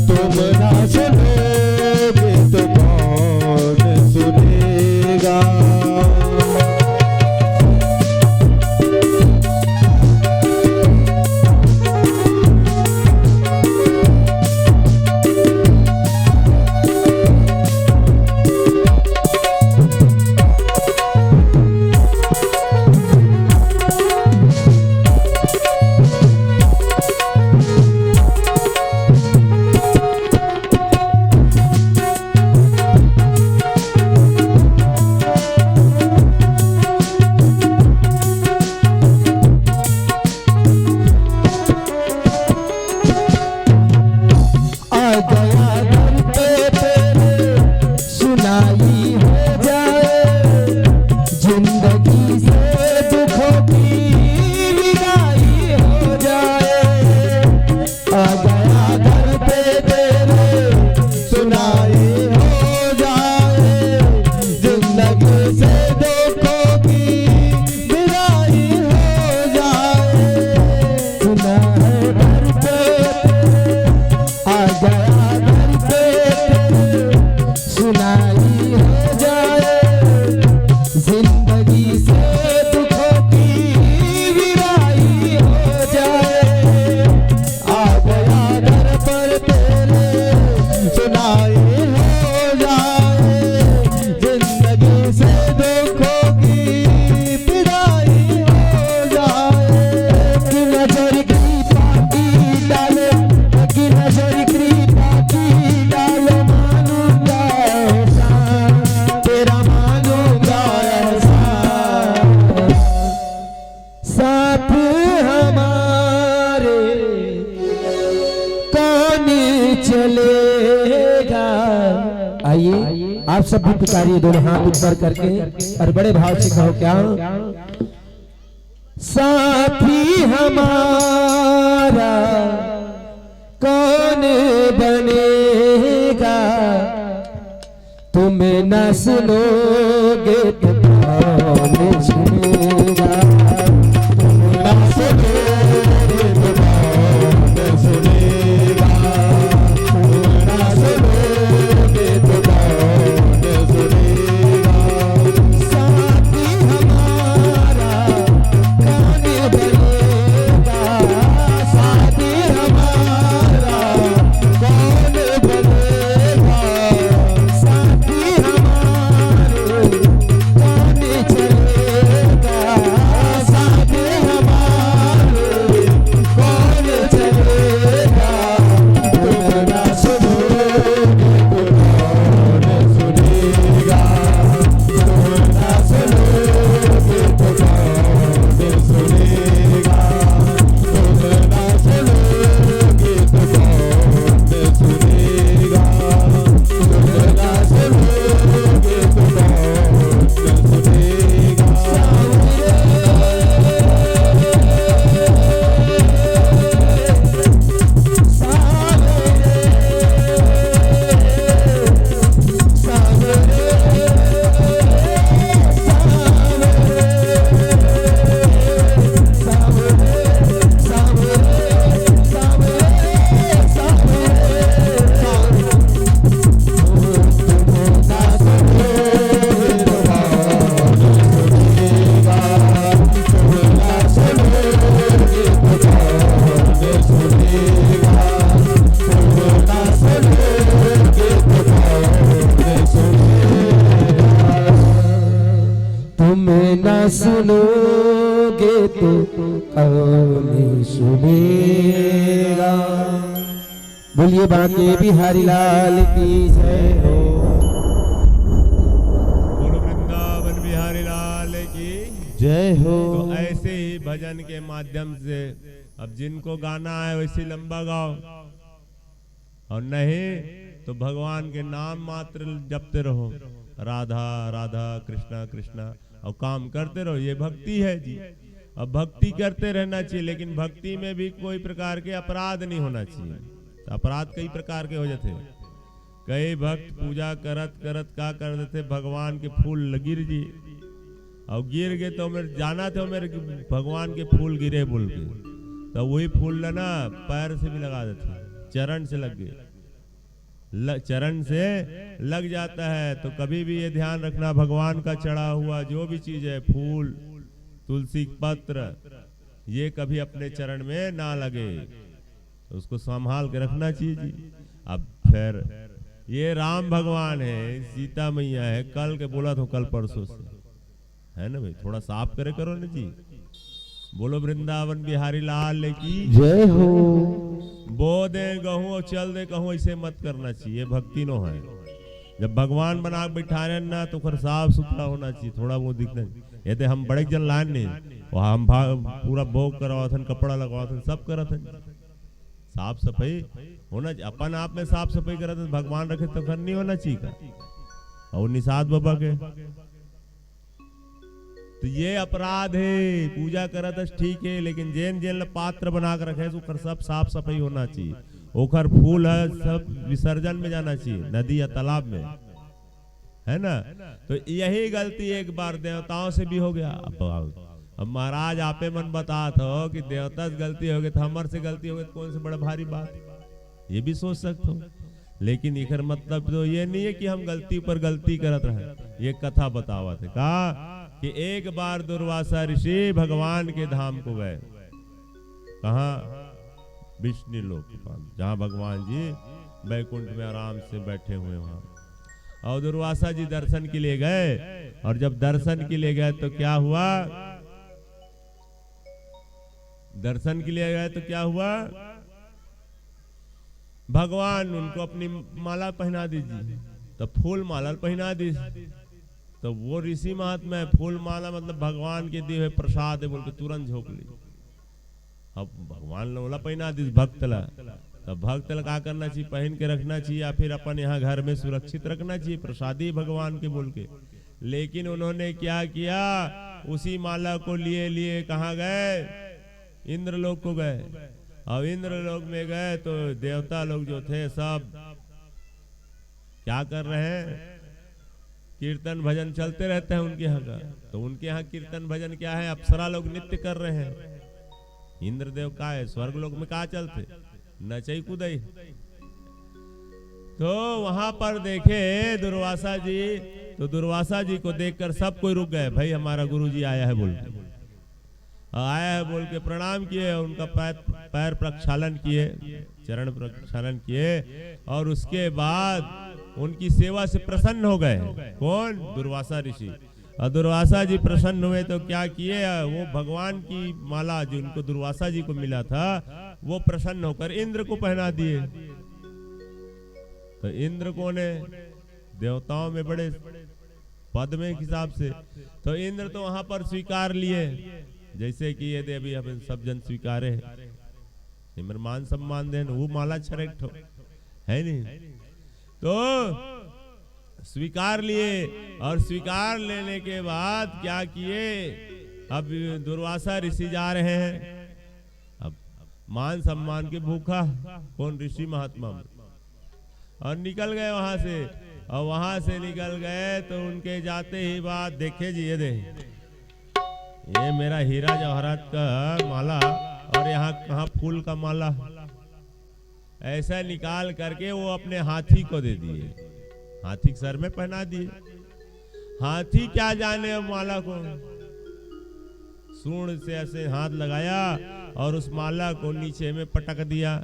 Speaker 1: तुम ना सुनोगे तो कौन सुनेगा।
Speaker 3: आ गया घर पे तेरे सुनाई हो जाए, जिंदगी से दुखों की विदाई हो जाए। आ गया घर पे तेरे
Speaker 1: सुनाई हो जाए, जिंदगी से दुखों की विदाई हो जाए।
Speaker 3: सुना है घर पे आ गया घर पे तेरे सुनाई हो जाए, जिंदगी से दुखों की विदाई हो जाए।
Speaker 1: आ गया घर पर तेरे सुनाई हो जाए, जिंदगी से दुखों की विदाई हो जाए।
Speaker 3: कि नजर कृपा की डालो, कि नजर कृपा की डालो, मानूंगा एहसान, तेरा मानूंगा एहसान। साथ हमारे कौन चलेगा। आइए आप सब भी पुकारिए, दोनों हाथ ऊपर करके और बड़े भाव से कहो क्या, साथी हमारा कौन बनेगा। तुम न सुनोगे तो कौन सुनेगा।
Speaker 1: ना सुनोगे तो कौन सुनेगा। ना सुनोगे तो कौन सुनेगा।
Speaker 3: साथी हमारा कौन बनेगा,
Speaker 1: साथी हमारा कौन बनेगा।
Speaker 3: साथी हमारे सुनोगे तो कौन सुनेगा। बोलिए बांके बिहारी लाल की जय हो।
Speaker 2: बोलो वृंदावन बिहारी लाल की
Speaker 3: जय हो।
Speaker 2: तो ऐसे ही भजन के माध्यम से अब जिनको गाना है वैसे लंबा गाओ, और नहीं तो भगवान के नाम मात्र जपते रहो, राधा राधा कृष्णा कृष्णा, और काम करते रहो। ये भक्ति है जी। अब भक्ति करते रहना चाहिए, लेकिन भक्ति में भी कोई प्रकार के अपराध नहीं होना चाहिए। तो अपराध कई प्रकार के हो जाते हैं। कई भक्त पूजा करत करत का कर देते, भगवान के फूल गिर जी, और गिर गए तो मेरे जाना था मेरे भगवान के फूल गिरे बोल के, तो वही फूल लेना पैर से भी लगा देते, चरण से लग गए, चरण से लग जाता है। तो कभी भी ये ध्यान रखना, भगवान का चढ़ा हुआ जो भी चीज है, फूल तुलसी पत्र, ये कभी अपने चरण में ना लगे, तो उसको संभाल के रखना चाहिए जी। अब फिर ये राम भगवान है, सीता मैया है, कल के बोला तो कल परसों से है ना भाई, थोड़ा साफ करे करो ना जी। बोलो वृंदावन बिहारी लाल की
Speaker 3: जय हो।
Speaker 2: बो दे गहूं और चल दे कहूं, ऐसे मत करना चाहिए, भक्ति नो है। जब भगवान बना बिठा रहे ना तो फिर साफ सुथरा होना चाहिए, थोड़ा वो दिखना। ये तो हम बड़े जन लान नहीं, वहाँ हम पूरा भोग करवा था, कपड़ा लगवा था, सब करा था। साफ सफाई होना, अपन आप में साफ सफाई करा था, भगवान रखे तो फिर नहीं होना चाहिए का। और निषाद बाबा के तो ये अपराध है। पूजा करा था ठीक है, लेकिन जैन जेल पात्र बना कर रखे तो सब साफ सफाई होना चाहिए। ओखर फूल है सब विसर्जन में जाना चाहिए, नदी या तालाब में, है ना। तो यही गलती एक बार देवताओं से भी हो गया। अब महाराज आपे मन बतात हो कि देवता से गलती हो गई तो हमारे से गलती हो गई, तो कौन से बड़ा भारी बात, ये भी सोच सकते हो। लेकिन इकर मतलब तो ये नहीं है कि हम गलती पर गलती करत रहे। ये कथा बतावा थे कहा कि एक बार दुर्वासा ऋषि भगवान के धाम को गए, कहा विष्णु लोक, जहाँ भगवान जी बैकुंठ में आराम से बैठे हुए वहां। और दुर्वासा जी दर्शन के लिए गए, और जब दर्शन के लिए गए तो क्या हुआ, दर्शन के लिए गए तो क्या हुआ, भगवान उनको अपनी माला पहना दीजिए, तो फूल माला पहना दीजिए। तो वो ऋषि महात्मा है, फूल माला मतलब भगवान के दिए हुए प्रसाद है बोल के तुरंत झोंक ली। अब भगवान लोला पहना दी भक्त ला, तो भक्त ला क्या करना चाहिए, पहन के रखना चाहिए, या फिर अपन यहाँ घर में सुरक्षित रखना चाहिए, प्रसादी भगवान के बोल के। लेकिन उन्होंने क्या किया, उसी माला को लिए लिए कहाँ गए, इंद्रलोक को गए। और इंद्रलोक में गए तो देवता लोग जो थे सब क्या कर रहे हैं, कीर्तन भजन चलते रहते हैं उनके यहाँ का। तो उनके यहाँ कीर्तन भजन क्या है, अप्सरा लोग नृत्य कर रहे हैं। इंद्रदेव का है, स्वर्ग लोक में कहा चलते, नचई कूदई। तो वहां पर देखे दुर्वासा जी, तो दुर्वासा जी को देखकर सब कोई रुक गए, भाई हमारा गुरु जी आया है बोल के, आया है बोल के प्रणाम किए, उनका पैर प्रक्षालन किए, चरण प्रक्षालन किए, और उसके बाद उनकी सेवा से प्रसन्न हो गए। कौन, दुर्वासा ऋषि। और दुर्वासा जी प्रसन्न हुए तो क्या किए, वो भगवान की माला जो उनको दुर्वासा जी को मिला था, वो प्रसन्न होकर इंद्र को पहना दिए। तो इंद्र कौन है, देवताओं में बड़े पद में हिसाब से, तो इंद्र तो वहां पर स्वीकार लिए, जैसे कि ये देवी हम सब जन स्वीकारे, निम्र मान सम्मान देन, वो माला छरेक है नहीं, तो स्वीकार लिए। और स्वीकार लेने के बाद क्या किए, अब दुर्वासा ऋषि जा रहे हैं, अब मान सम्मान के भूखा कौन, ऋषि महात्मा, और निकल गए वहां से। और वहां से निकल गए तो उनके जाते ही बात देखे जी, ये मेरा हीरा जवाहरात का माला, और यहाँ कहाँ फूल का माला, ऐसा निकाल करके वो अपने हाथी को दे दिए, हाथी के सर में पहना दिए। हाथी क्या जाने माला को, सूंड से ऐसे हाथ लगाया और उस माला को नीचे में पटक दिया,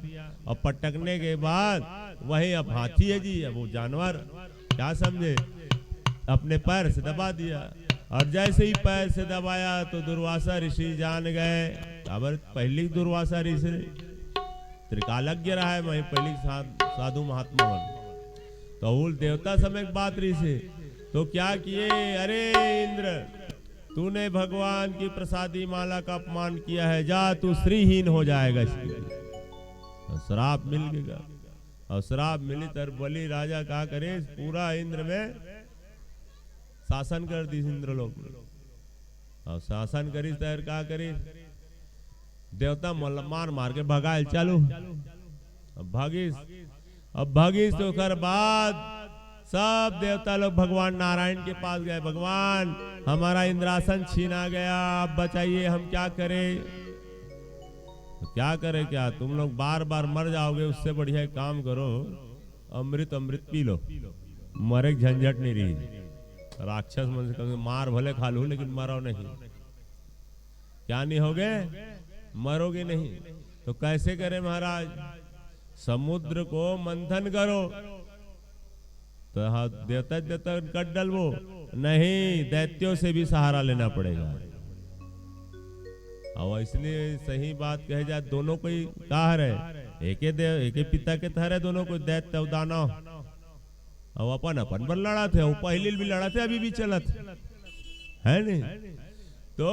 Speaker 2: और पटकने के बाद वही अब हाथी है जी, अब वो जानवर क्या समझे, अपने पैर से दबा दिया। और जैसे ही पैर से दबाया तो दुर्वासा ऋषि जान गए। अब पहली दुर्वासा ऋषि त्रिकालज्ञ रहा है, मैं पहली साधु महात्मा बन। तो उल देवता समय बात ऋषि तो क्या किए, अरे इंद्र तूने भगवान की प्रसादी माला का अपमान किया है, जा तू श्रीहीन हो जाएगा। तो श्राप मिल गया, और श्राप मिली तर बलि राजा क्या करे, पूरा इंद्र में शासन कर दी इंद्रलोक में। और शासन करी तर क्या करे, देवता मार मार के भगाए चालू। अब भागिस तो कर बाद सब देवता लोग भगवान नारायण के पास गए, भगवान हमारा इंद्रासन छीना गया, आप बताइए हम क्या करें। तो क्या करें, क्या तुम लोग बार बार मर जाओगे, उससे बढ़िया काम करो अमृत पी लो, मरे झंझट नहीं रही। राक्षस मन से मार भले खा लू लेकिन मरो नहीं। क्या नहीं होगे, मरोगे नहीं। तो कैसे करें महाराज, समुद्र को मंथन करो। तो हाँ देवता कट डलवो नहीं, दैत्यों से भी सहारा लेना पड़ेगा। और इसलिए सही बात कहे जाए, दोनों कोई कहा रहे, एक पिता के तरह दोनों को दैत्य और दानव। और अपन पर लड़ा थे, वो पहले भी लड़ा थे, अभी भी चलत है नहीं। तो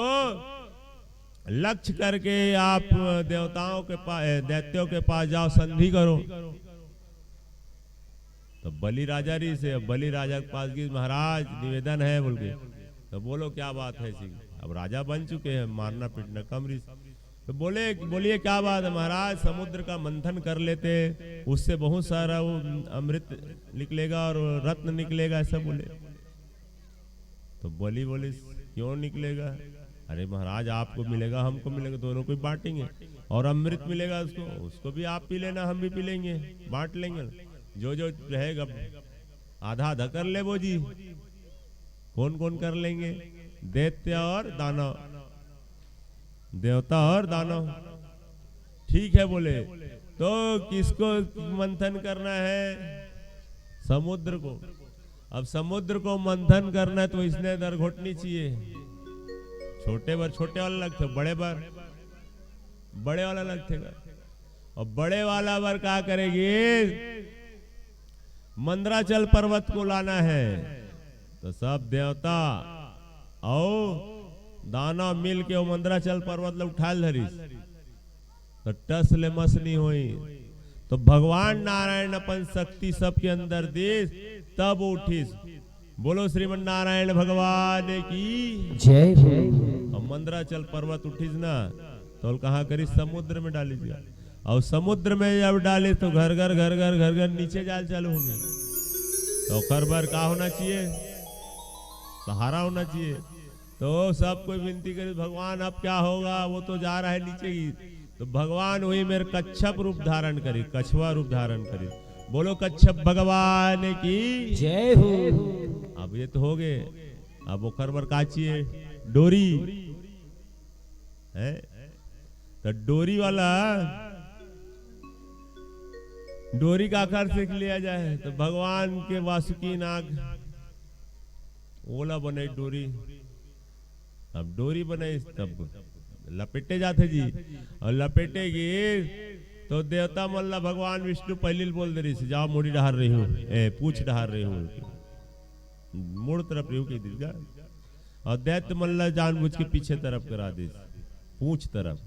Speaker 2: लक्ष्य करके आप देवताओं के पास, दैत्यों के पास जाओ, संधि करो। तो बलि राजा री से, बलि राजा के पास की महाराज निवेदन है बोल के। तो बोलो क्या बात है सी, अब राजा बन चुके हैं, मारना पीटना कम री। तो बोलिए क्या बात है महाराज, समुद्र का मंथन कर लेते, उससे बहुत सारा वो अमृत निकलेगा और रत्न निकलेगा, ऐसा बोले। तो बलि बोले क्यों निकलेगा, अरे महाराज आपको मिलेगा हमको मिलेगा, दोनों को बांटेंगे, और अमृत मिलेगा उसको भी आप पी लेना, हम भी पी लेंगे, बांट लेंगे। जो रहेगा आधा आधा कर ले वो जी। कौन कौन कर लेंगे, दैत्य और दानव, देवता और दानव। ठीक है बोले। तो किसको मंथन करना है, समुद्र को। अब समुद्र को मंथन करना है तो इसने दर घोटनी चाहिए। छोटे बार छोटे वाला लगते, बड़े बार बड़े वाला लगतेगा। और बड़े वाला बार क्या करेगी, मंदराचल पर्वत को लाना है। तो सब देवता और दानव मिल के वो मंदराचल पर्वत ले उठा धरीस, तो टस ले मस नहीं हुई। तो भगवान नारायण अपन शक्ति सबके अंदर देश, तब उठीस। बोलो श्रीमन नारायण भगवान की
Speaker 3: जय।
Speaker 2: और मंदराचल पर्वत उठीस ना, तो कहाँ करीस, समुद्र में डाली दिया। और समुद्र में जब डाले तो घर घर नीचे जाल चालू होंगे। तो खरबर का होना चाहिए, सहारा होना चाहिए। तो सब कोई विनती करे, भगवान अब क्या होगा, वो तो जा रहा है नीचे ही। तो भगवान वही मेरे कच्छप रूप धारण करी, कछुआ रूप धारण करी। बोलो कच्छप भगवान की
Speaker 3: जय हो।
Speaker 2: अब ये तो हो गए, अब वो खरबर का चाहिए, डोरी है। तो डोरी वाला, डोरी का आकार सीख लिया जाए। तो भगवान के वासुकी नाग ओला बने डोरी। अब डोरी बने तब लपेटे जाते जी, और लपेटेगी तो देवता मल्ला भगवान विष्णु पहले बोल दे रही से, जाओ मुड़ी डहार रही हूँ, पूछ डहार रही हूँ, मुड़ तरफ रही हूँ कही दीजिएगा। और दैत्य मल्ला जानबूझ के पीछे तरफ करा दी, पूछ तरफ।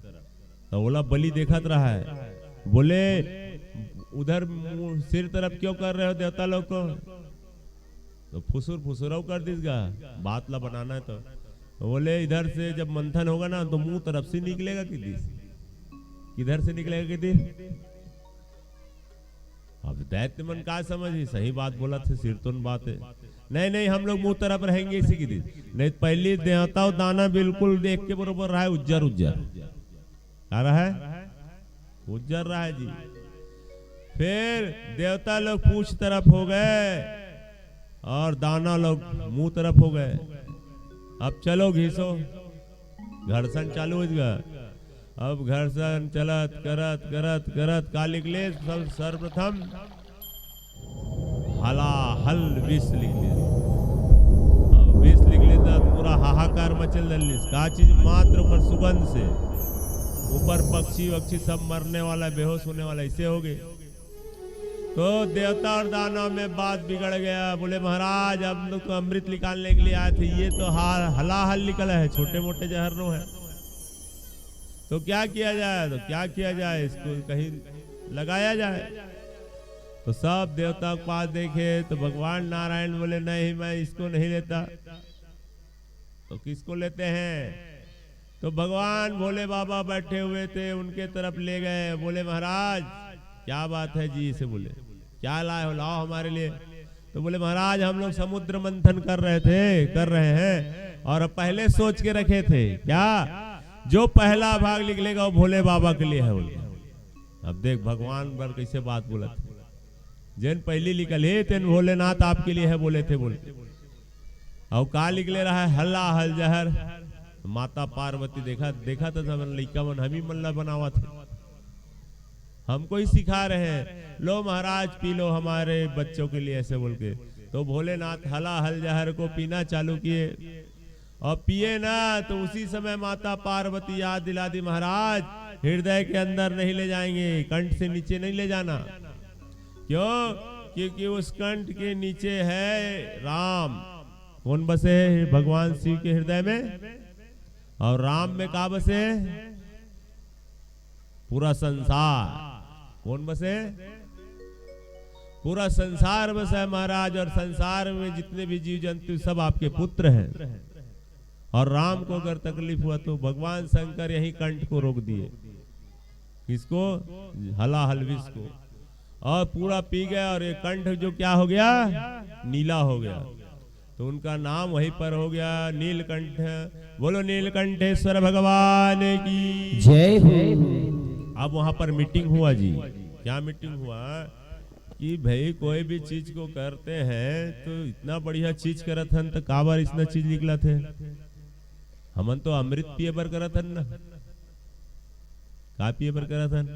Speaker 2: तो ओला बलि देखत रहा है, बोले उधर सिर तरफ क्यों कर रहे हो देवता लोग को। तो फुसुर कर दीजिएगा, बात ला बनाना है। तो बोले इधर से जब मंथन होगा ना तो मुंह तरफ से निकलेगा कि दिस, किधर से निकलेगा कि दिस। अब दैत्य मन का समझी, सही बात बोला थे, सिर तो बात है। नहीं हम लोग मुंह तरफ रहेंगे इसी की दिस। नहीं पहली देवता दाना बिल्कुल देख के बरोबर रहा है, उज्जर क्या रहा है, उज्जर रहा है जी। फिर देवता लोग पूछ तरफ हो गए और दाना लोग मुंह तरफ हो गए। अब चलो घिसो, घर्षण चालू हो गया। अब घर्षण चलत करत करत करत का निकले, सर्वप्रथम हला हल विष निकले। अब विष निकले तो पूरा हाहाकार मचल दलिस का चीज मात्र ओकर सुगंध से ऊपर पक्षी वक्षी सब मरने वाला बेहोश होने वाला ऐसे हो गए। तो देवता और दानव में बात बिगड़ गया। बोले महाराज हम लोग तो अमृत निकालने के लिए आए थे, ये तो हलाहल निकला है, छोटे मोटे जहरों है, तो क्या किया जाए? तो क्या किया जाए, इसको कहीं लगाया जाए। तो सब देवता के पास देखे तो भगवान नारायण बोले नहीं मैं इसको नहीं लेता। तो किसको लेते हैं? तो भगवान भोले बाबा बैठे हुए थे, उनके तरफ ले गए। बोले महाराज क्या बात है जी? से बोले क्या लाए हो, लाओ हमारे लिए। तो बोले महाराज हम लोग समुद्र मंथन कर रहे हैं और पहले सोच के रखे थे क्या, जो पहला भाग निकलेगा वो भोले बाबा के लिए है। बोले अब देख भगवान पर कैसे बात बोला था, जैन पहली निकल है तेन भोलेनाथ आपके लिए है बोले थे। बोले और का निकले रहा है हल्ला हल जहर। माता पार्वती देखा था लड़का मन हम ही मल्ला बनावा था, हमको ही सिखा रहे हैं, लो महाराज पी लो हमारे बच्चों के लिए ऐसे बोल के। तो भोलेनाथ हला हल जहर को पीना चालू किए और पिए ना तो उसी समय माता पार्वती याद दिला दी महाराज हृदय के अंदर नहीं ले जाएंगे, कंठ से नीचे नहीं ले जाना। क्यों? क्योंकि उस कंठ के नीचे है राम। कौन बसे? भगवान शिव के हृदय में। और राम में का बसे? पूरा संसार। कौन बसे? पूरा संसार बसा है महाराज। और संसार में जितने भी जीव जंतु सब आपके पुत्र हैं। और राम को अगर तकलीफ हुआ तो भगवान शंकर यही कंठ को रोक दिए। किसको? हला हलविस को। और पूरा पी गया और ये कंठ जो क्या हो गया? नीला हो गया। तो उनका नाम वहीं पर हो गया नीलकंठ। बोलो नीलकंठेश्वर भगवान की
Speaker 3: जय हो।
Speaker 2: अब वहां पर मीटिंग हुआ जी। क्या मीटिंग हुआ? कि भाई कोई भी चीज को करते हैं तो इतना बढ़िया चीज करत हन तो का बार इतना चीज निकला थे। हमन तो अमृत पिए बर करत हन ना, का पिए बर करत हन?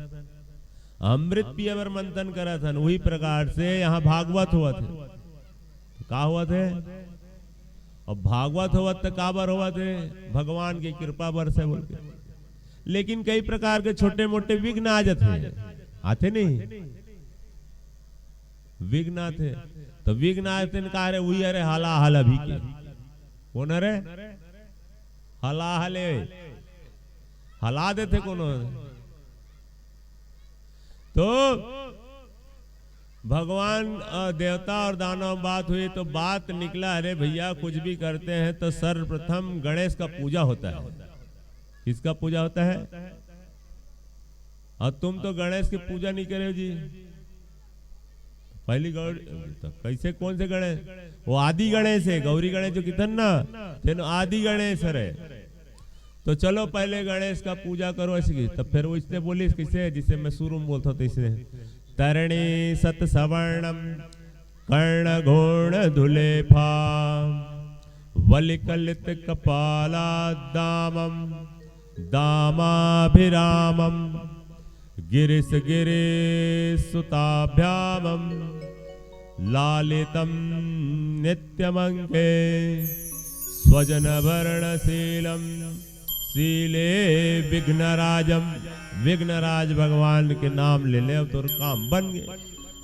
Speaker 2: अमृत पिए बर मंथन करत हन। वही प्रकार से यहाँ भागवत हुआ थे। तो का हुआ थे? और भागवत हुआ तो का बार हुआ थे? भगवान की कृपा बर से बोल के। लेकिन कई प्रकार के छोटे मोटे विघ्न आ जाते हैं, आते नहीं विघ्न आते। तो विघ्न आते कहा रे वही अरे हाला हल अभी के। कौन अरे हला हले हला देते कोनो। तो भगवान देवता और दानव बात हुई तो बात निकला अरे भैया कुछ भी करते हैं तो सर्वप्रथम गणेश का पूजा होता है। किसका पूजा होता है? और तुम तो गणेश की पूजा नहीं करे हो जी। पहली गौरी तो कैसे कौन से गणेश? वो आदि गणेश है। गौरी गणेश जो कितन ना तेन आदि गणेश है। तो चलो पहले गणेश का पूजा करो ऐसे की। तब फिर वो इसने बोली किसे, जिसे मैं शुरू में बोलता था इसने तरणी सत सवर्णम कर्ण घोण धुलेफा वलिकलित कपाला दामम दामाभिरामम गिरिस गिरिस सुताभ्यामम लालितम नित्यमंगे स्वजन वर्णशीलम शीले विघ्नराजम। विघ्नराज भगवान के नाम ले ले, अब तो काम बन गए।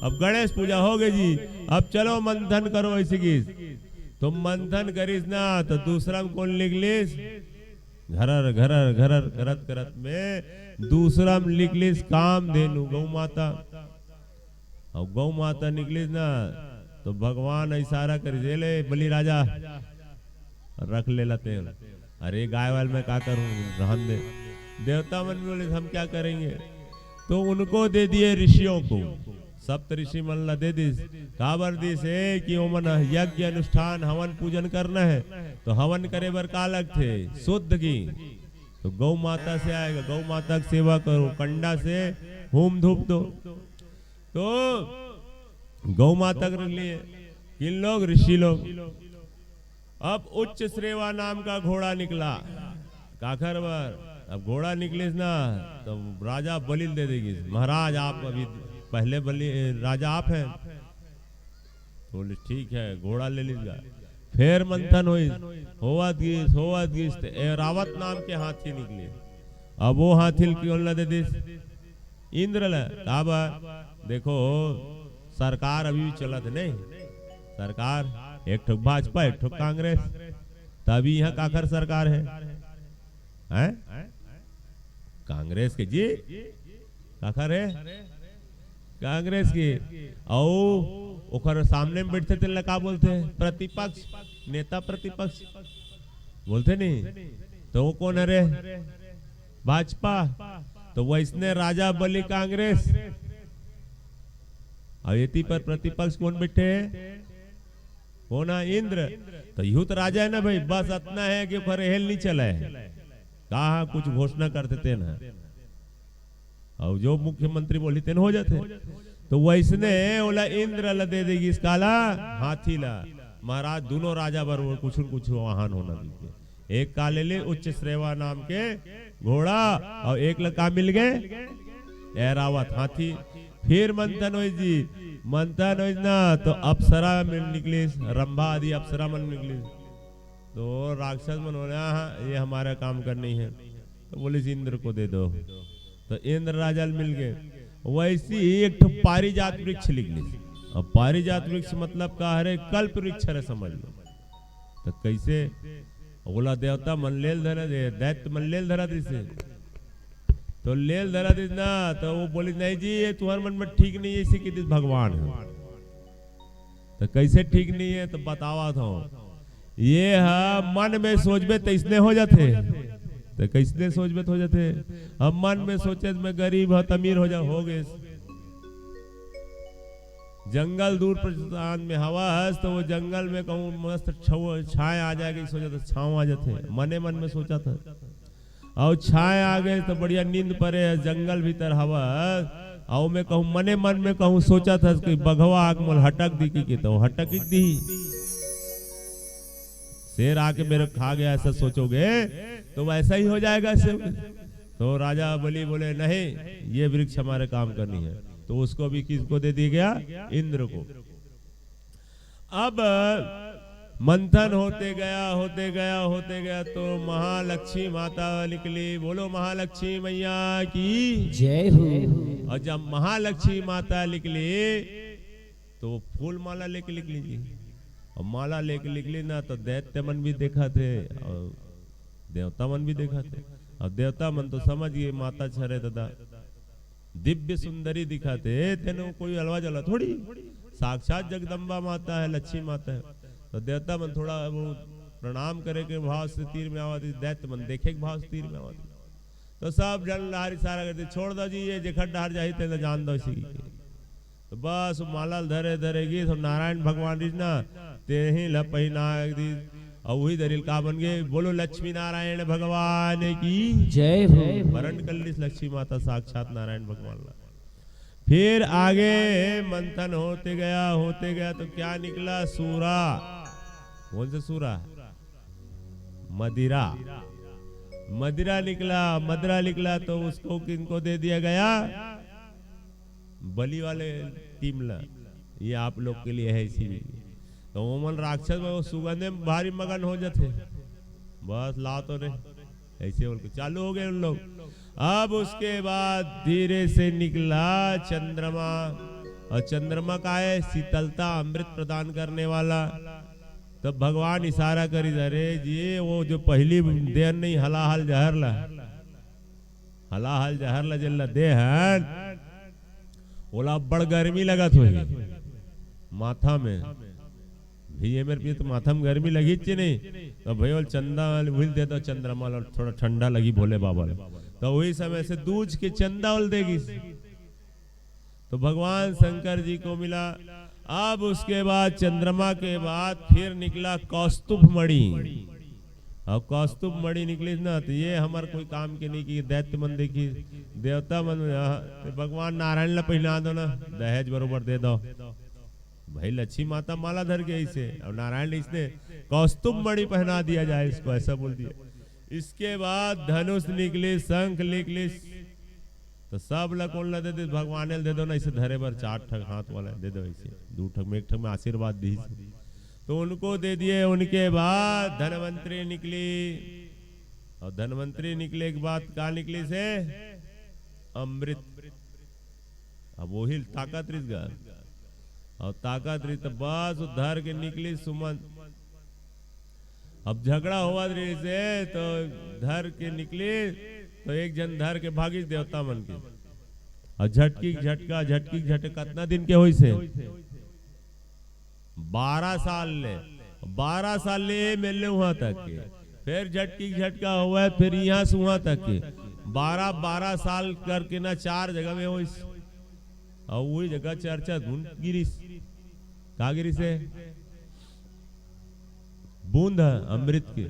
Speaker 2: अब गणेश पूजा हो गई जी। अब चलो मंथन करो ऐसी की। तुम मंथन करीस ना तो दूसरा में कौन निकलिस? घरर घरर घरर करत करत में दूसरा में निकलिस काम धेनु गौ माता। अब गौ माता निकलिस ना तो भगवान इशारा कर ले बलि राजा रख ले लेते। अरे गाय वाल में क्या करूं, रहन दे। देवता मन बोले हम क्या करेंगे? तो उनको दे दिए ऋषियों को। सप्त ऋषि मन ला दे दिस। काबर दिस है कि ओमन यज्ञ अनुष्ठान हवन पूजन करना है। तो हवन करे बर का अलग थे शुद्ध की। तो गौ माता से आएगा, गौ माता की सेवा करो, कंडा से होम धूप दो। तो गौ माता के लिए किन लोग? ऋषि लोग। अब उच्च श्रेवा नाम का घोड़ा निकला काखर बर। अब घोड़ा निकलिस ना तो राजा बलि दे देगी। महाराज आप अभी पहले बलि राजा आप हैं। बोले ठीक है घोड़ा ले लीजिएगा। फिर मंथन हुई, होवत गीस एरावत नाम के हाथी निकले। अब वो हाथी क्यों दे दिस इंद्र ला काबा देखो सरकार अभी भी चलत नहीं, सरकार एक ठो भाजपा एक ठो कांग्रेस, तभी यहाँ काखर सरकार है? कांग्रेस के जी काखर है कांग्रेस की। और सामने में बैठते थे लगा बोलते हैं प्रतिपक्ष, नेता प्रतिपक्ष बोलते नहीं, तो वो कौन है रे? भाजपा। तो वैसने राजा बलि कांग्रेस, अवेती पर प्रतिपक्ष कौन बैठे है? कौन है? इंद्र। तो यूं तो राजा है ना भाई, बस इतना है कि हेल नहीं चला है, कहा कुछ घोषणा करते थे ना, और जो मुख्यमंत्री बोली तेन हो जाते। तो वैसने ओला इंद्र ला दे देगी इसका ला हाथी ला। महाराज दोनों राजा बर कुछ न कुछ वाहन होना दीजिए, एक का ले ले उच्च श्रेवा नाम के घोड़ा, और एक लका मिल गए ऐरावत हाथी। फिर मंथन हो जी, मंथन हो ना तो अप्सरा मिल निकली, रंभा आदि अप्सरा मन निकली। तो राक्षस मन बोले हाँ ये हमारा काम करनी है, तो बोले इंद्र को दे दो। तो इंद्र राजा मिल गए। वैसी एक तो पारिजात वृक्ष निकली। अब पारिजात वृक्ष मतलब का है? कल्प वृक्ष है समझ लो। तो कैसे बोला देवता मन लेल धरा दे, दैत्य मन लेल धरा दिसे, तो लेल धरा दिस ना। तो वो बोली नहीं जी ये तुम्हारे मन में ठीक नहीं है, इसी की दिस भगवान है। तो कैसे ठीक नहीं है? तो बतावा था ये है मन में सोचबे तो इसने हो जाते, तो कैसे सोचबे तो हो जाते। हम मन में सोचे मैं गरीब है अमीर हो जा, हो गए। जंगल दूर प्रस्थान में हवा है तो वो जंगल में कहूँ मस्त छाए आ जाएगी, सोचा तो छाँव आ जाते, मने मन में सोचा था। और छाए आ गए तो बढ़िया नींद पड़े, जंगल भीतर हवा, और मैं कहूँ मने मन में कहूँ सोचा था कि बघवा आग मोल हटक दी की, तो हटक दी, शेर आके मेरे खा गया, ऐसा सोचोगे तो वैसा ही हो जाएगा। तो राजा बलि बोले नहीं ये वृक्ष हमारे काम करनी है, तो उसको भी किसको दे दिया गया? इंद्र को। अब मंथन होते गया तो महालक्ष्मी माता निकली। बोलो महालक्ष्मी मैया की
Speaker 3: जय हो।
Speaker 2: और जब महालक्ष्मी माता निकली तो फूल माला लेके निकली जी, और माला लेके निकली ना तो दैत्य मन भी देखा थे और देवता मन भी देखा थे। और देवता मन तो समझ गए माता छरे दादा दिव्य सुंदरी दिखाते, तेनो कोई अलवा जला थोड़ी, साक्षात जगदम्बा माता है, लक्ष्मी माता है। तो देवता मन थोड़ा वो प्रणाम करे के भाव से तीर में आवाती, दैत्य मन देखे के भाव से तीर में आवाती। तो सब जन लहरी सारा करते छोड़ दो जी ये जेखट डहार जाही ते जान दो इसी। तो बस माला धरे धरेगी तो नारायण भगवान रिज ना ते ही लपही ना दी, और वही दरिल का बन गए। बोलो लक्ष्मी नारायण भगवान की
Speaker 3: जय हो।
Speaker 2: वरण कल्लिस लक्ष्मी माता साक्षात नारायण भगवान ला। फिर आगे मंथन होते गया तो क्या निकला? सूरा। कौन से सूरा? मदिरा। मदिरा निकला तो उसको किनको दे दिया गया? बलि वाले टीम ला, ये आप लोग के लिए है इसीलिए। तो ओमन राक्षस में वो सुगंधे में भारी मगन हो जाते, बस ला तो रे ऐसे बोल के चालू हो गए उन लोग। अब उसके बाद धीरे से निकला चंद्रमा, और चंद्रमा का है शीतलता अमृत प्रदान करने वाला। तब भगवान इशारा करी अरे जी वो जो पहली देर नहीं हलाहल जहर ला जल्ला देहन बोला बड़ गर्मी लगा तो माथा में भी ये मेरे तो माथा में गर्मी लगी ची नहीं, तो भैया चंदा भूल दे दो चंद्रमा थोड़ा ठंडा लगी भोले बाबा ने। तो वही समय से दूज के चंदा उल देगी, तो भगवान शंकर जी को मिला। अब उसके बाद चंद्रमा के बाद फिर निकला कौस्तुभ मणि। अब कौस्तुभ मणि निकली ना तो ये हमारे कोई काम के नहीं की, दैत्य मन देखी देवता मन तो भगवान नारायण ला पहना दो ना, दहेज बरोबर दे दो भाई, लक्ष्मी माता माला धर गई इसे, और नारायण इसने कौस्तुभ मणि पहना दिया जाए इसको, ऐसा बोल दिया। इसके बाद धनुष निकली, शंख निकली, तो सब ला कौन ला दे दे? भगवान दे दो ना, इसे धरे बर 4 ठग हाथ वाला दे दो, इसे 2 ठग में 1 ठग में आशीर्वाद दी। तो उनको दे दिए। उनके बाद धनवंतरी निकली, और धनवंतरी निकले के बाद क्या निकली से अमृत। अब वही ताकत रिस गा, और ताकत रिस तो बस धर के निकली सुमंत। अब झगड़ा हुआ से तो धर के निकली, तो एक जन धर के भागी देवता मन के, और झटकी झटका झटकी झटका कितना दिन के हुई से 12 साल ले मिलने वहां तक के, फिर झटकी झटका हुआ है, फिर यहाँ से वहां तक के 12 साल करके ना 4 जगह में हुई, और वही जगह चर्चा धुन गिरी। कहा गिरी से बूंद है अमृत के।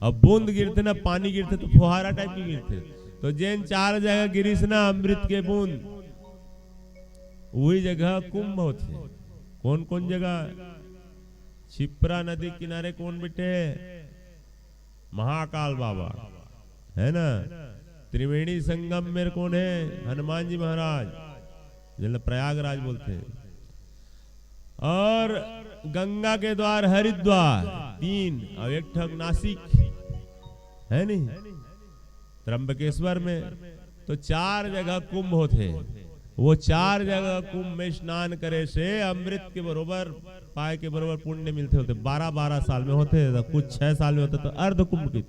Speaker 2: अब बूंद गिरते ना पानी गिरते तो फुहारा टाइप के गिरते, तो जैन 4 जगह गिरीस ना अमृत के बूंद, वही जगह कुंभ होते। कौन कौन जगह? छिप्रा नदी किनारे कौन बैठे? महाकाल बाबा है ना। त्रिवेणी संगम में कौन है? हनुमान जी महाराज, जिन्हें प्रयागराज बोलते हैं। और गंगा के द्वार हरिद्वार 3, और एक ठग नासिक है नहीं, त्र्यंबकेश्वर में। तो 4 जगह कुंभ होते। वो 4 जगह कुंभ में स्नान करे से अमृत के बरोबर पाए के बरोबर पुण्य मिलते होते। 12 साल में होते, तो कुछ 6 साल में होते तो अर्ध कुंभ की।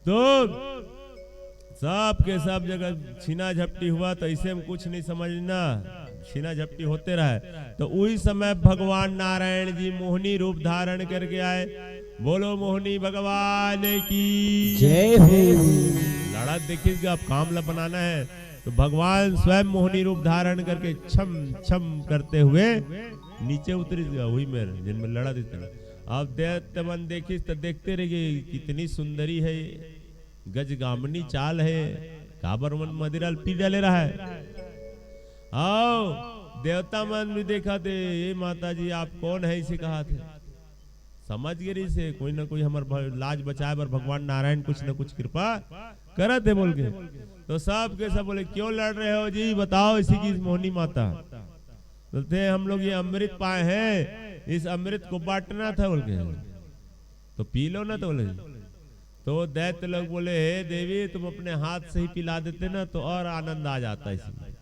Speaker 2: तो सब के सब जगह छीना झपटी हुआ, तो ऐसे में कुछ नहीं समझना, छीना झपटी होते रहे। तो उसी समय भगवान नारायण जी मोहिनी रूप धारण करके आए। बोलो मोहिनी भगवान की
Speaker 3: जय हो।
Speaker 2: लड़ा देखिएगा, अब काम ला बनाना है तो भगवान स्वयं मोहिनी रूप धारण करके छम छम करते हुए नीचे उतरी हुई मेरे जिनमें लड़ा देते। अब दैत्य मन देखिस तो देखते रहिए, कितनी सुंदरी है, गजगामनी चाल है, काबर मन मदिरा पी डाले रहा है। आओ देवता मन भी देखा थे, ये माता जी आप कौन है, इसे कहा थे। समझ गिरी से कोई ना कोई हमार लाज बचाए बर भगवान नारायण कुछ न कुछ कृपा करत है बोल के। तो सब के सब बोले क्यों लड़ रहे हो जी, बताओ इसी की मोहिनी माता। बोलते हम लोग ये अमृत पाए हैं, इस अमृत को बांटना था बोल के, तो पी लो ना। तो बोले, तो दैत्य लोग बोले हे देवी तुम अपने हाथ से ही पिला देते ना तो और आनंद आ जाता। इसमें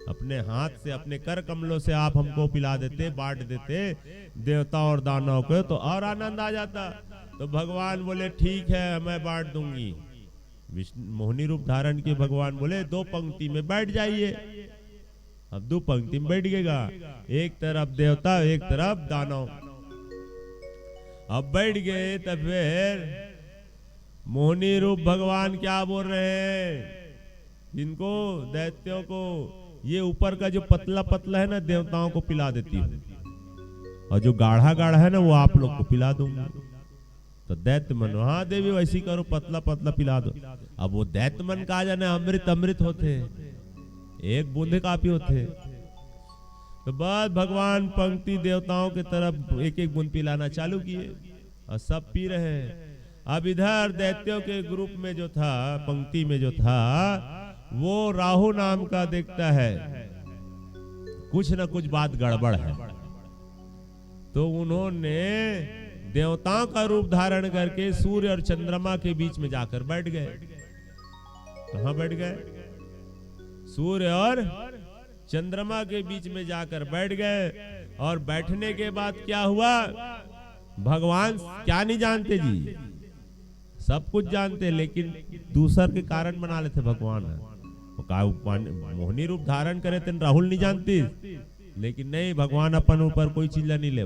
Speaker 2: अपने हाथ से अपने कर कमलों से आप हमको पिला देते, बांट देते देवता और दानव को, तो और आनंद आ जाता। तो भगवान बोले ठीक है मैं बांट दूंगी। मोहिनी रूप धारण के भगवान बोले 2 पंक्ति में बैठ जाइए। अब 2 पंक्ति में बैठ गएगा, एक तरफ देवता एक तरफ दानव। अब बैठ गए तब फिर मोहिनी रूप भगवान क्या बोल रहे हैं इनको दैत्यों को, ये ऊपर का जो पतला पतला है ना देवताओं को पिला देती हूँ, और जो गाढ़ा गाढ़ा है ना वो आप लोग को पिला दूंगा। तो दैत्य मन हाँ देवी वैसी करो, पतला पतला पिला दो। अब वो दैत्य मन कहा जाने अमृत अमृत होते, एक बूंदे काफी होते। तो बाद भगवान पंक्ति देवताओं के तरफ एक एक बूंद पिलाना चालू किए, और सब पी रहे हैं। अब इधर दैत्यों के ग्रुप में जो था, पंक्ति में जो था, वो राहु नाम का देखता है कुछ न कुछ बात गड़बड़ है। तो उन्होंने देवताओं का रूप धारण करके सूर्य और चंद्रमा के बीच में जाकर बैठ गए। कहां बैठ गए? सूर्य और चंद्रमा के बीच में जाकर बैठ गए। और बैठने के बाद क्या हुआ, भगवान क्या नहीं जानते जी, सब कुछ जानते, लेकिन दूसर के कारण बना लेते भगवान। मोहिनी रूप धारण करे थे राहुल नहीं जानती, लेकिन नहीं भगवान अपन ऊपर कोई चीज नहीं ले।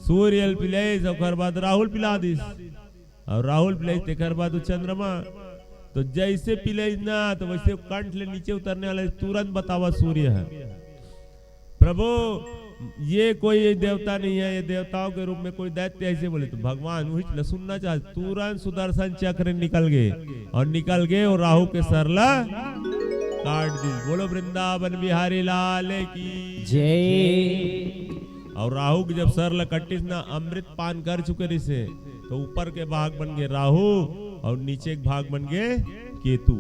Speaker 2: सूर्य पिलाइस और बाद राहुल पिला दिस, और राहुल पिलाइस तेकर बाद चंद्रमा। तो जैसे पिलाइस ना तो वैसे कंठ ले नीचे उतरने वाले तुरंत बतावा सूर्य है। प्रभु ये कोई देवता नहीं है, ये देवताओं के रूप में कोई दैत्य ऐसे बोले। तो भगवान वही सुनना चाहते, तुरंत सुदर्शन चक्र निकल गए, और निकल गए और राहु के सरला काट दी। बोलो वृंदावन बिहारी लाल की
Speaker 3: जय।
Speaker 2: और राहु की जब सरला कट्टी ना अमृत पान कर चुके रिसे, तो ऊपर के भाग बन गए राहु और नीचे के भाग बन गए केतु।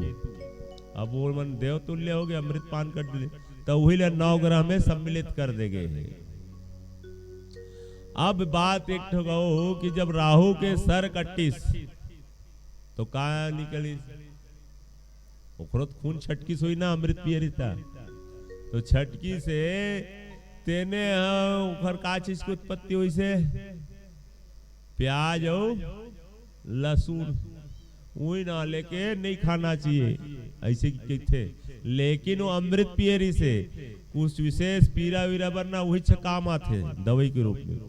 Speaker 2: अब वो मन देव तुल्य हो गए, अमृत पान कर दिए। तो वही 9 ग्रह में सम्मिलित कर दे गए। अब बात एक ठो गो कि जब राहु के सर कट्टिस तो का निकली ओकरो तो खून छटकी सोई ना अमृत पियरिता तो छटकी से तेने ओकर का चीज की उत्पत्ति हुई से प्याज और लहसुन वही ना लेके नहीं खाना चाहिए ऐसे की थे लेकिन वो अमृत पियरी से कुछ विशेष पीरा वीरा बनना वही काम आते दवाई के रूप में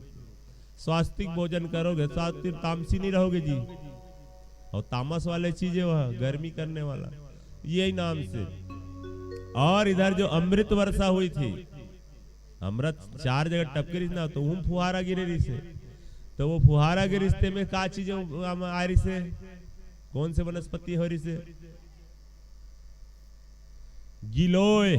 Speaker 2: स्वास्थ्यिक भोजन करोगे स्वास्थ्य तामसी नहीं रहोगे जी और तामस वाले चीजें वह गर्मी करने वाला यही नाम से। और इधर जो अमृत वर्षा हुई थी अमृत 4 जगह टपके रही ना तो वो फुहारा गिरे रही से तो वो फुहारा के रिश्ते में का चीज आ रही से कौन से वनस्पति हो रही से गिलोय